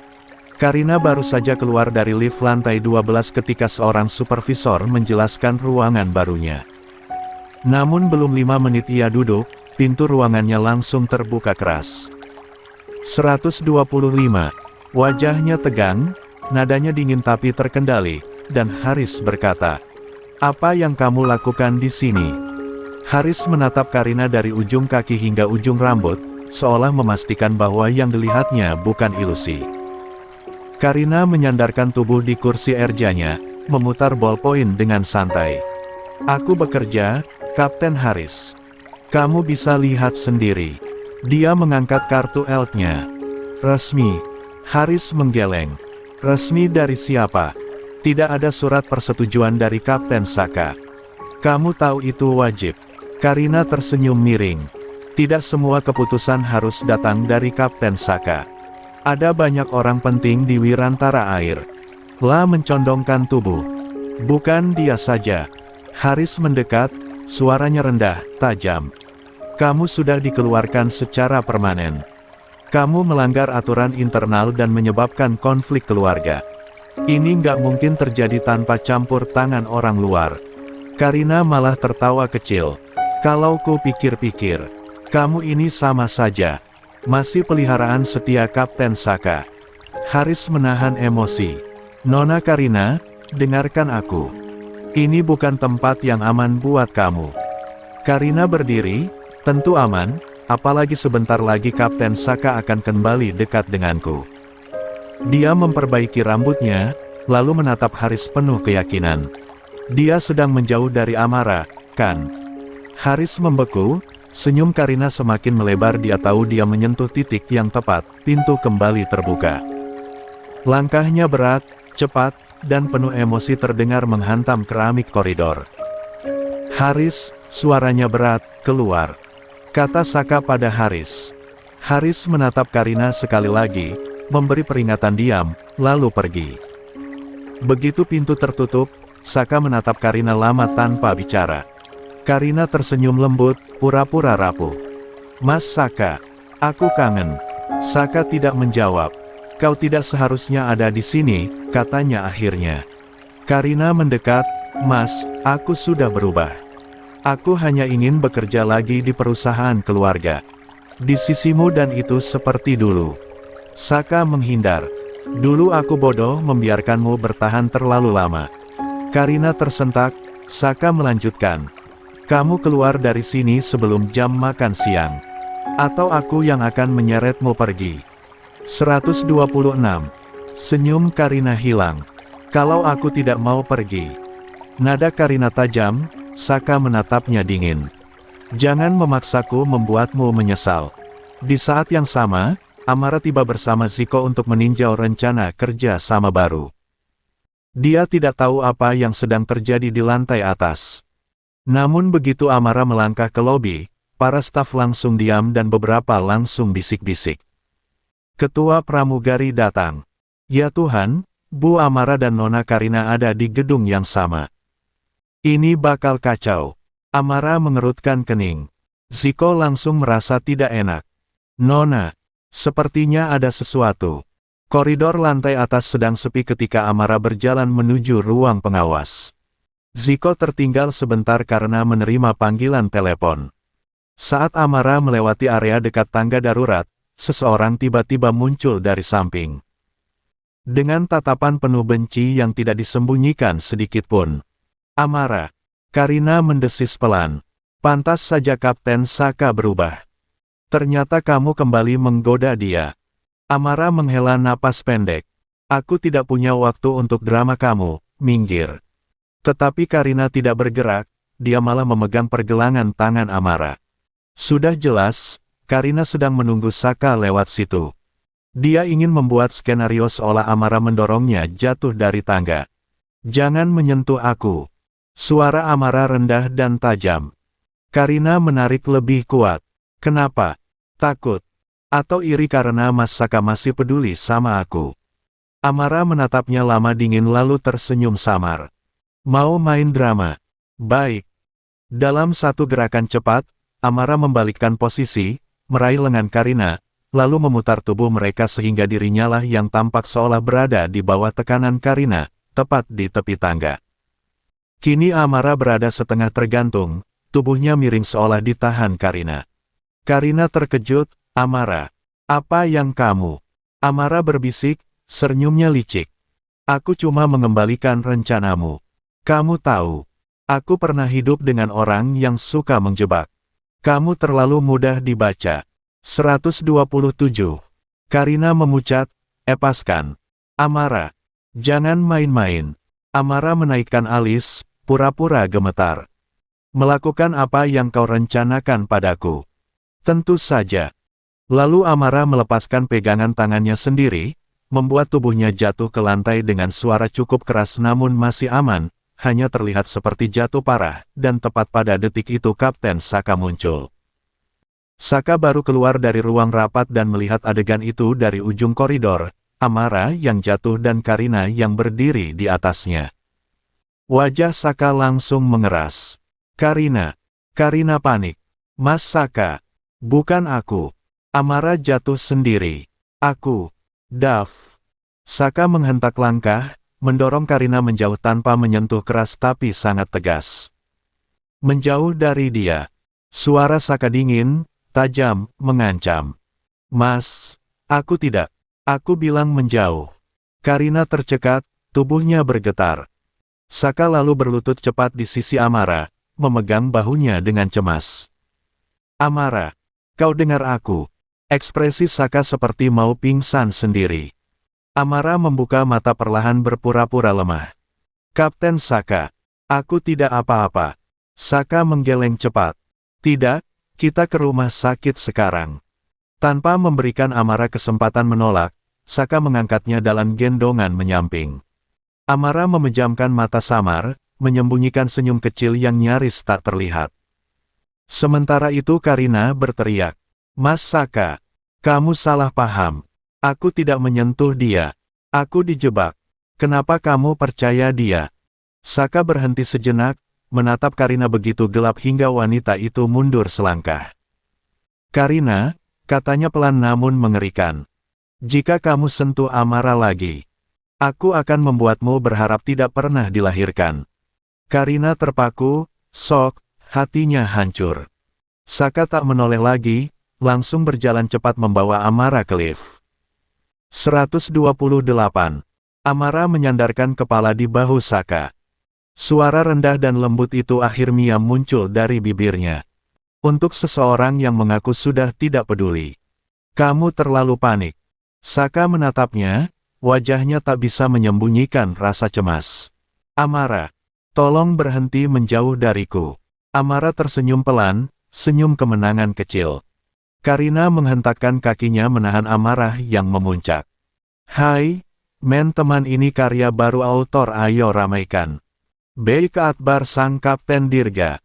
Karina baru saja keluar dari lift lantai 12 ketika seorang supervisor menjelaskan ruangan barunya. Namun belum 5 menit ia duduk, pintu ruangannya langsung terbuka keras. 125. Wajahnya tegang, nadanya dingin tapi terkendali, dan Haris berkata, "Apa yang kamu lakukan di sini?" Haris menatap Karina dari ujung kaki hingga ujung rambut, seolah memastikan bahwa yang dilihatnya bukan ilusi. Karina menyandarkan tubuh di kursi erjanya, memutar ballpoint dengan santai. "Aku bekerja, Kapten Haris. Kamu bisa lihat sendiri." Dia mengangkat kartu ELK-nya. "Resmi." Haris menggeleng. "Resmi dari siapa?" "Tidak ada surat persetujuan dari Kapten Saka." "Kamu tahu itu wajib." Karina tersenyum miring. "Tidak semua keputusan harus datang dari Kapten Saka. Ada banyak orang penting di Wirantara Air." La mencondongkan tubuh. "Bukan dia saja." Haris mendekat, suaranya rendah, tajam. "Kamu sudah dikeluarkan secara permanen. Kamu melanggar aturan internal dan menyebabkan konflik keluarga. Ini nggak mungkin terjadi tanpa campur tangan orang luar." Karina malah tertawa kecil. "Kalau ku pikir-pikir, kamu ini sama saja. Masih peliharaan setia Kapten Saka." Haris menahan emosi. "Nona Karina, dengarkan aku. Ini bukan tempat yang aman buat kamu." Karina berdiri. "Tentu aman. Apalagi sebentar lagi Kapten Saka akan kembali dekat denganku." Dia memperbaiki rambutnya, lalu menatap Haris penuh keyakinan. Dia sedang menjauh dari Amara, kan? Haris membeku, senyum Karina semakin melebar. Dia tahu dia menyentuh titik yang tepat, pintu kembali terbuka. Langkahnya berat, cepat, dan penuh emosi terdengar menghantam keramik koridor. Haris, suaranya berat, keluar. Kata Saka pada Haris. Haris menatap Karina sekali lagi, memberi peringatan diam, lalu pergi. Begitu pintu tertutup, Saka menatap Karina lama tanpa bicara. Karina tersenyum lembut, pura-pura rapuh. Mas Saka, aku kangen. Saka tidak menjawab. Kau tidak seharusnya ada di sini, katanya akhirnya. Karina mendekat, Mas, aku sudah berubah. Aku hanya ingin bekerja lagi di perusahaan keluarga. Di sisimu dan itu seperti dulu. Saka menghindar. Dulu aku bodoh membiarkanmu bertahan terlalu lama. Karina tersentak, Saka melanjutkan. Kamu keluar dari sini sebelum jam makan siang. Atau aku yang akan menyeretmu pergi. 126. Senyum Karina hilang. Kalau aku tidak mau pergi. Nada Karina tajam, Saka menatapnya dingin. Jangan memaksaku membuatmu menyesal. Di saat yang sama, Amara tiba bersama Ziko untuk meninjau rencana kerja sama baru. Dia tidak tahu apa yang sedang terjadi di lantai atas. Namun begitu Amara melangkah ke lobi, para staf langsung diam dan beberapa langsung bisik-bisik. Ketua pramugari datang. Ya Tuhan, Bu Amara dan Nona Karina ada di gedung yang sama. Ini bakal kacau. Amara mengerutkan kening. Ziko langsung merasa tidak enak. Nona, sepertinya ada sesuatu. Koridor lantai atas sedang sepi ketika Amara berjalan menuju ruang pengawas. Ziko tertinggal sebentar karena menerima panggilan telepon. Saat Amara melewati area dekat tangga darurat, seseorang tiba-tiba muncul dari samping. Dengan tatapan penuh benci yang tidak disembunyikan sedikitpun. Amara, Karina mendesis pelan. Pantas saja Kapten Saka berubah. Ternyata kamu kembali menggoda dia. Amara menghela napas pendek. Aku tidak punya waktu untuk drama kamu, minggir. Tetapi Karina tidak bergerak, dia malah memegang pergelangan tangan Amara. Sudah jelas, Karina sedang menunggu Saka lewat situ. Dia ingin membuat skenario seolah Amara mendorongnya jatuh dari tangga. Jangan menyentuh aku. Suara Amara rendah dan tajam. Karina menarik lebih kuat. Kenapa? Takut? Atau iri karena Mas Saka masih peduli sama aku? Amara menatapnya lama dingin lalu tersenyum samar. Mau main drama? Baik. Dalam satu gerakan cepat, Amara membalikkan posisi, meraih lengan Karina, lalu memutar tubuh mereka sehingga dirinya lah yang tampak seolah berada di bawah tekanan Karina, tepat di tepi tangga. Kini Amara berada setengah tergantung, tubuhnya miring seolah ditahan Karina. Karina terkejut, Amara, apa yang kamu? Amara berbisik, senyumnya licik. Aku cuma mengembalikan rencanamu. Kamu tahu, aku pernah hidup dengan orang yang suka menjebak. Kamu terlalu mudah dibaca. 127. Karina memucat, epaskan. Amara, jangan main-main. Amara menaikkan alis, pura-pura gemetar. Melakukan apa yang kau rencanakan padaku? Tentu saja. Lalu Amara melepaskan pegangan tangannya sendiri, membuat tubuhnya jatuh ke lantai dengan suara cukup keras namun masih aman, hanya terlihat seperti jatuh parah, dan tepat pada detik itu Kapten Saka muncul. Saka baru keluar dari ruang rapat dan melihat adegan itu dari ujung koridor, Amara yang jatuh dan Karina yang berdiri di atasnya. Wajah Saka langsung mengeras. Karina panik. Mas Saka, bukan aku. Amara jatuh sendiri. Aku. Dav. Saka menghentak langkah, mendorong Karina menjauh tanpa menyentuh keras tapi sangat tegas. Menjauh dari dia. Suara Saka dingin, tajam, mengancam. Mas, aku tidak. Aku bilang menjauh. Karina tercekat, tubuhnya bergetar. Saka lalu berlutut cepat di sisi Amara, memegang bahunya dengan cemas. Amara, kau dengar aku. Ekspresi Saka seperti mau pingsan sendiri. Amara membuka mata perlahan berpura-pura lemah. Kapten Saka, Aku tidak apa-apa. Saka menggeleng cepat. Tidak, kita ke rumah sakit sekarang. Tanpa memberikan Amara kesempatan menolak, Saka mengangkatnya dalam gendongan menyamping. Amara memejamkan mata samar, menyembunyikan senyum kecil yang nyaris tak terlihat. Sementara itu Karina berteriak, "Mas Saka, kamu salah paham. Aku tidak menyentuh dia. Aku dijebak. Kenapa kamu percaya dia?" Saka berhenti sejenak, menatap Karina begitu gelap hingga wanita itu mundur selangkah. "Karina," katanya pelan namun mengerikan, "jika kamu sentuh Amara lagi, aku akan membuatmu berharap tidak pernah dilahirkan." Karina terpaku, shock, hatinya hancur. Saka tak menoleh lagi, langsung berjalan cepat membawa Amara ke lift. 128. Amara menyandarkan kepala di bahu Saka. Suara rendah dan lembut itu akhirnya muncul dari bibirnya. Untuk seseorang yang mengaku sudah tidak peduli. "Kamu terlalu panik." Saka menatapnya, wajahnya tak bisa menyembunyikan rasa cemas. "Amara, tolong berhenti menjauh dariku." Amara tersenyum pelan, senyum kemenangan kecil. Karina menghentakkan kakinya menahan amarah yang memuncak. "Hai, men, teman ini karya baru autor, ayo ramaikan. Baik Akbar sang Kapten Dirga."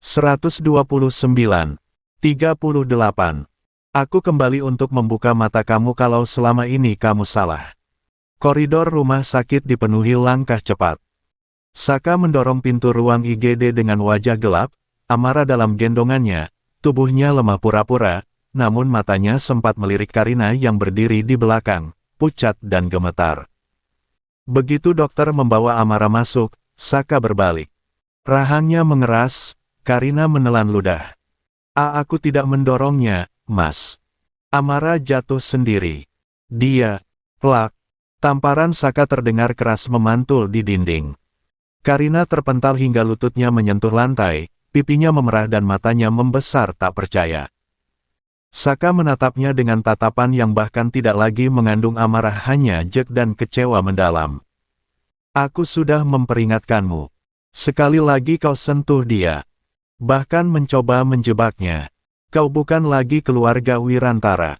129. 38. Aku kembali untuk membuka mata kamu kalau selama ini kamu salah. Koridor rumah sakit dipenuhi langkah cepat. Saka mendorong pintu ruang IGD dengan wajah gelap, Amara dalam gendongannya, tubuhnya lemah pura-pura, namun matanya sempat melirik Karina yang berdiri di belakang, pucat dan gemetar. Begitu dokter membawa Amara masuk, Saka berbalik. Rahangnya mengeras, Karina menelan ludah. Aku tidak mendorongnya, Mas." Amara jatuh sendiri. "Dia," plak. Tamparan Saka terdengar keras memantul di dinding. Karina terpental hingga lututnya menyentuh lantai, pipinya memerah dan matanya membesar tak percaya. Saka menatapnya dengan tatapan yang bahkan tidak lagi mengandung amarah, hanya jek dan kecewa mendalam. "Aku sudah memperingatkanmu. Sekali lagi kau sentuh dia, bahkan mencoba menjebaknya, kau bukan lagi keluarga Wirantara.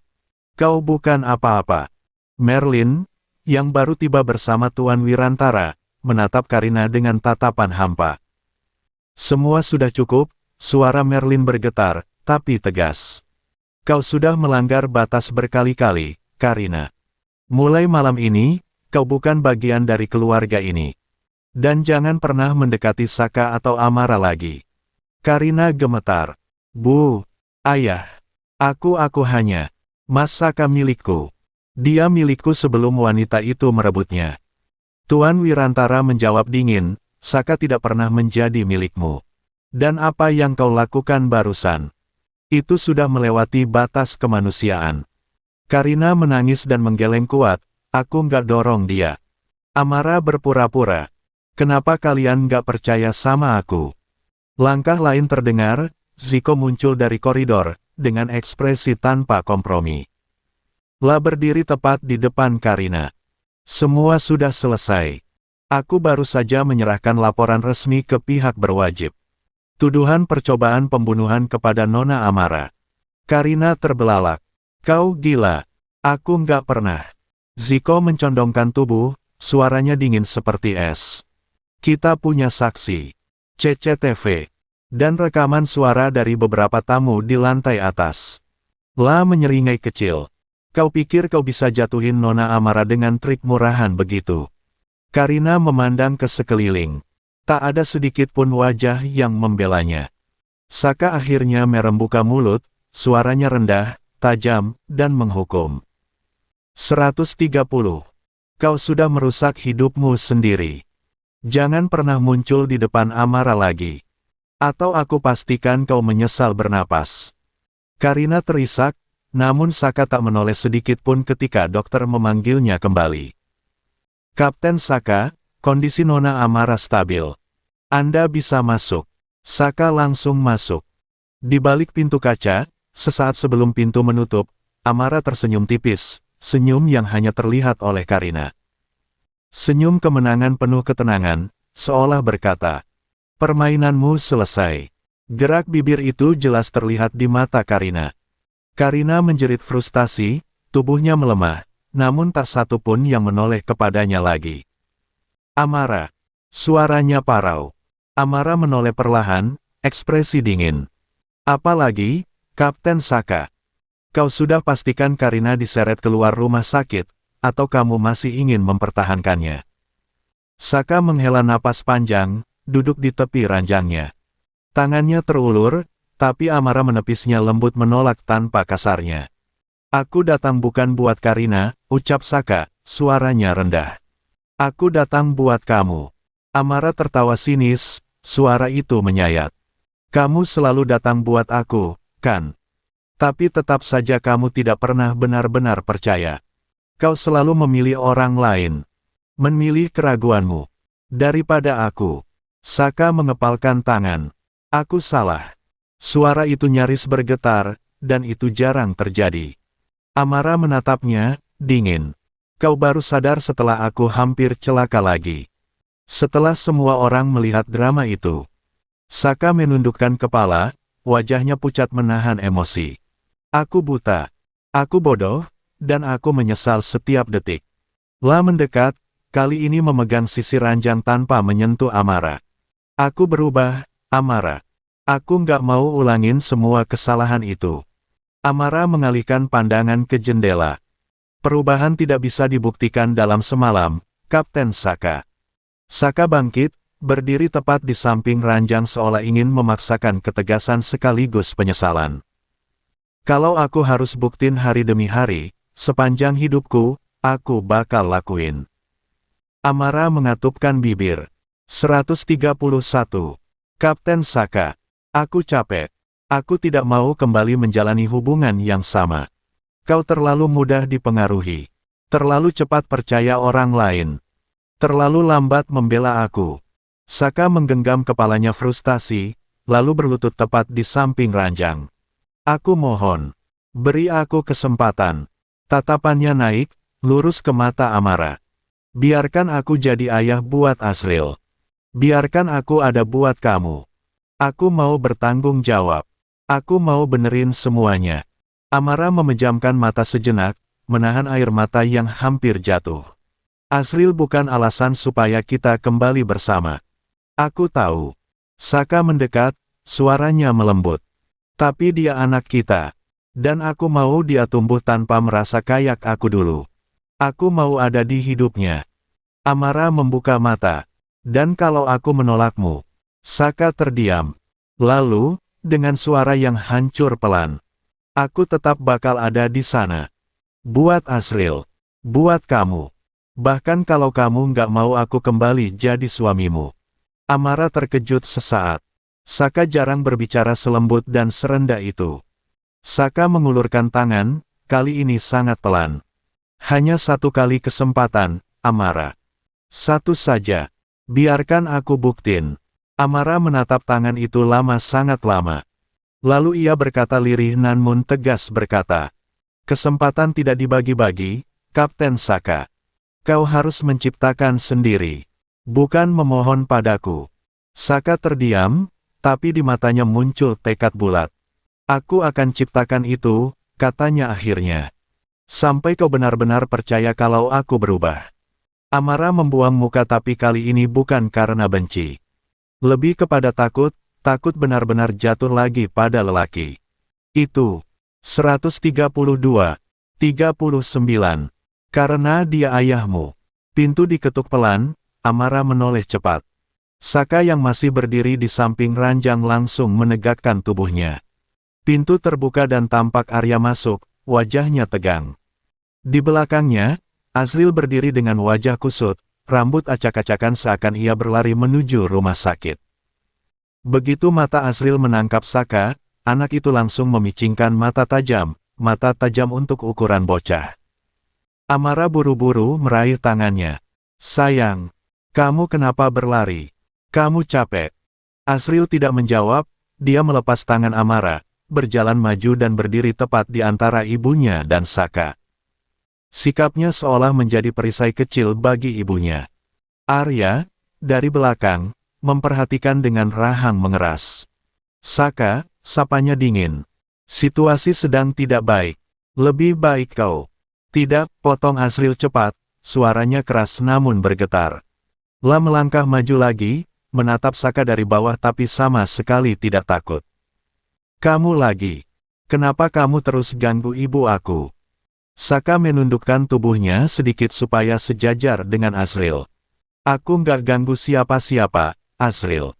Kau bukan apa-apa." Merlin, yang baru tiba bersama Tuan Wirantara, menatap Karina dengan tatapan hampa. "Semua sudah cukup," suara Merlin bergetar, tapi tegas. "Kau sudah melanggar batas berkali-kali, Karina. Mulai malam ini, kau bukan bagian dari keluarga ini. Dan jangan pernah mendekati Saka atau Amara lagi." Karina gemetar. "Bu, ayah, aku hanya, Mas Saka milikku. Dia milikku sebelum wanita itu merebutnya." Tuan Wirantara menjawab dingin, "Saka tidak pernah menjadi milikmu. Dan apa yang kau lakukan barusan, itu sudah melewati batas kemanusiaan." Karina menangis dan menggeleng kuat, "Aku nggak dorong dia." Amara berpura-pura. "Kenapa kalian nggak percaya sama aku?" Langkah lain terdengar, Ziko muncul dari koridor, dengan ekspresi tanpa kompromi. Lah berdiri tepat di depan Karina. "Semua sudah selesai. Aku baru saja menyerahkan laporan resmi ke pihak berwajib. Tuduhan percobaan pembunuhan kepada Nona Amara." Karina terbelalak. "Kau gila. Aku nggak pernah." Ziko mencondongkan tubuh, suaranya dingin seperti es. "Kita punya saksi, CCTV, dan rekaman suara dari beberapa tamu di lantai atas." Lah menyeringai kecil. "Kau pikir kau bisa jatuhin Nona Amara dengan trik murahan begitu?" Karina memandang ke sekeliling. Tak ada sedikit pun wajah yang membelanya. Saka akhirnya merembuka mulut, suaranya rendah, tajam, dan menghukum. 130. Kau sudah merusak hidupmu sendiri. Jangan pernah muncul di depan Amara lagi. Atau aku pastikan kau menyesal bernapas. Karina terisak, namun Saka tak menoleh sedikit pun ketika dokter memanggilnya kembali. "Kapten Saka, kondisi Nona Amara stabil. Anda bisa masuk." Saka langsung masuk. Di balik pintu kaca, sesaat sebelum pintu menutup, Amara tersenyum tipis, senyum yang hanya terlihat oleh Karina. Senyum kemenangan penuh ketenangan, seolah berkata, Permainanmu selesai. Gerak bibir itu jelas terlihat di mata Karina. Karina menjerit frustasi, tubuhnya melemah, namun tak satu pun yang menoleh kepadanya lagi. Amara. Suaranya parau. Amara menoleh perlahan, ekspresi dingin. Apalagi, Kapten Saka. Kau sudah pastikan Karina diseret keluar rumah sakit, atau kamu masih ingin mempertahankannya? Saka menghela napas panjang, duduk di tepi ranjangnya. Tangannya terulur, tapi Amara menepisnya lembut menolak tanpa kasarnya. Aku datang bukan buat Karina, ucap Saka, suaranya rendah. Aku datang buat kamu. Amara tertawa sinis, suara itu menyayat. Kamu selalu datang buat aku, kan? Tapi tetap saja kamu tidak pernah benar-benar percaya. Kau selalu memilih orang lain. Memilih keraguanmu. Daripada aku. Saka mengepalkan tangan. Aku salah. Suara itu nyaris bergetar, dan itu jarang terjadi. Amara menatapnya, dingin. Kau baru sadar setelah aku hampir celaka lagi. Setelah semua orang melihat drama itu. Saka menundukkan kepala, wajahnya pucat menahan emosi. Aku buta. Aku bodoh, dan aku menyesal setiap detik. La mendekat, kali ini memegang sisi ranjang tanpa menyentuh Amara. Aku berubah, Amara. Aku nggak mau ulangin semua kesalahan itu. Amara mengalihkan pandangan ke jendela. Perubahan tidak bisa dibuktikan dalam semalam, Kapten Saka. Saka bangkit, berdiri tepat di samping ranjang seolah ingin memaksakan ketegasan sekaligus penyesalan. Kalau aku harus buktiin hari demi hari, sepanjang hidupku, aku bakal lakuin. Amara mengatupkan bibir. 131. Kapten Saka. Aku capek. Aku tidak mau kembali menjalani hubungan yang sama. Kau terlalu mudah dipengaruhi. Terlalu cepat percaya orang lain. Terlalu lambat membela aku. Saka menggenggam kepalanya frustasi, lalu berlutut tepat di samping ranjang. Aku mohon. Beri aku kesempatan. Tatapannya naik, lurus ke mata Amara. Biarkan aku jadi ayah buat Asril. Biarkan aku ada buat kamu. Aku mau bertanggung jawab. Aku mau benerin semuanya. Amara memejamkan mata sejenak, menahan air mata yang hampir jatuh. Asril bukan alasan supaya kita kembali bersama. Aku tahu. Saka mendekat, suaranya melembut. Tapi dia anak kita. Dan aku mau dia tumbuh tanpa merasa kayak aku dulu. Aku mau ada di hidupnya. Amara membuka mata. Dan kalau aku menolakmu? Saka terdiam. Lalu, dengan suara yang hancur pelan. Aku tetap bakal ada di sana. Buat Asril. Buat kamu. Bahkan kalau kamu nggak mau aku kembali jadi suamimu. Amara terkejut sesaat. Saka jarang berbicara selembut dan serendah itu. Saka mengulurkan tangan, kali ini sangat pelan. Hanya satu kali kesempatan, Amara. Satu saja. Biarkan aku buktiin. Amara menatap tangan itu sangat lama. Lalu ia berkata lirih namun tegas berkata. Kesempatan tidak dibagi-bagi, Kapten Saka. Kau harus menciptakan sendiri. Bukan memohon padaku. Saka terdiam, tapi di matanya muncul tekad bulat. Aku akan ciptakan itu, katanya akhirnya. Sampai kau benar-benar percaya kalau aku berubah. Amara membuang muka tapi kali ini bukan karena benci. Lebih kepada takut benar-benar jatuh lagi pada lelaki. Itu. 132. 39. Karena dia ayahmu. Pintu diketuk pelan, Amara menoleh cepat. Saka yang masih berdiri di samping ranjang langsung menegakkan tubuhnya. Pintu terbuka dan tampak Arya masuk, wajahnya tegang. Di belakangnya, Asril berdiri dengan wajah kusut, rambut acak-acakan seakan ia berlari menuju rumah sakit. Begitu mata Asril menangkap Saka, anak itu langsung memicingkan mata tajam untuk ukuran bocah. Amara buru-buru meraih tangannya. Sayang, kamu kenapa berlari? Kamu capek. Asril tidak menjawab, dia melepas tangan Amara, berjalan maju dan berdiri tepat di antara ibunya dan Saka. Sikapnya seolah menjadi perisai kecil bagi ibunya. Arya, dari belakang, memperhatikan dengan rahang mengeras. Saka, sapanya dingin. Situasi sedang tidak baik. Lebih baik kau. Tidak, potong Asriel cepat, suaranya keras namun bergetar. La melangkah maju lagi, menatap Saka dari bawah tapi sama sekali tidak takut. Kamu lagi. Kenapa kamu terus ganggu ibu aku? Saka menundukkan tubuhnya sedikit supaya sejajar dengan Asriel. Aku nggak ganggu siapa-siapa, Asriel.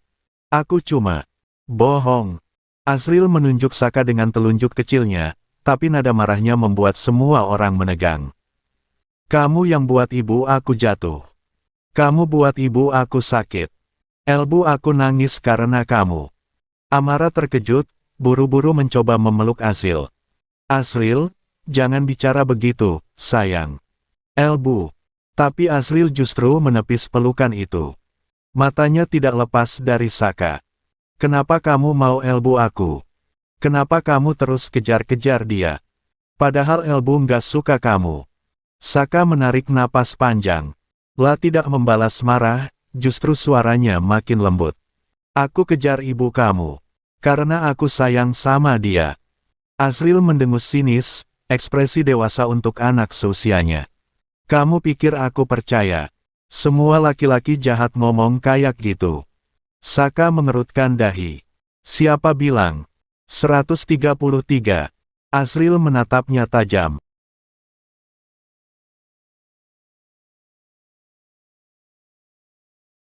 Aku cuma... bohong. Asriel menunjuk Saka dengan telunjuk kecilnya, tapi nada marahnya membuat semua orang menegang. Kamu yang buat ibu aku jatuh. Kamu buat ibu aku sakit. Elbu aku nangis karena kamu. Amara terkejut, buru-buru mencoba memeluk Asriel. Asriel, jangan bicara begitu, sayang. Elbu. Tapi Asriel justru menepis pelukan itu. Matanya tidak lepas dari Saka. Kenapa kamu mau elbu aku? Kenapa kamu terus kejar-kejar dia? Padahal elbu nggak suka kamu. Saka menarik napas panjang. La tidak membalas marah, justru suaranya makin lembut. Aku kejar ibu kamu. Karena aku sayang sama dia. Asriel mendengus sinis, ekspresi dewasa untuk anak seusianya. Kamu pikir aku percaya? Semua laki-laki jahat ngomong kayak gitu. Saka mengerutkan dahi. Siapa bilang? 133. Asriel menatapnya tajam.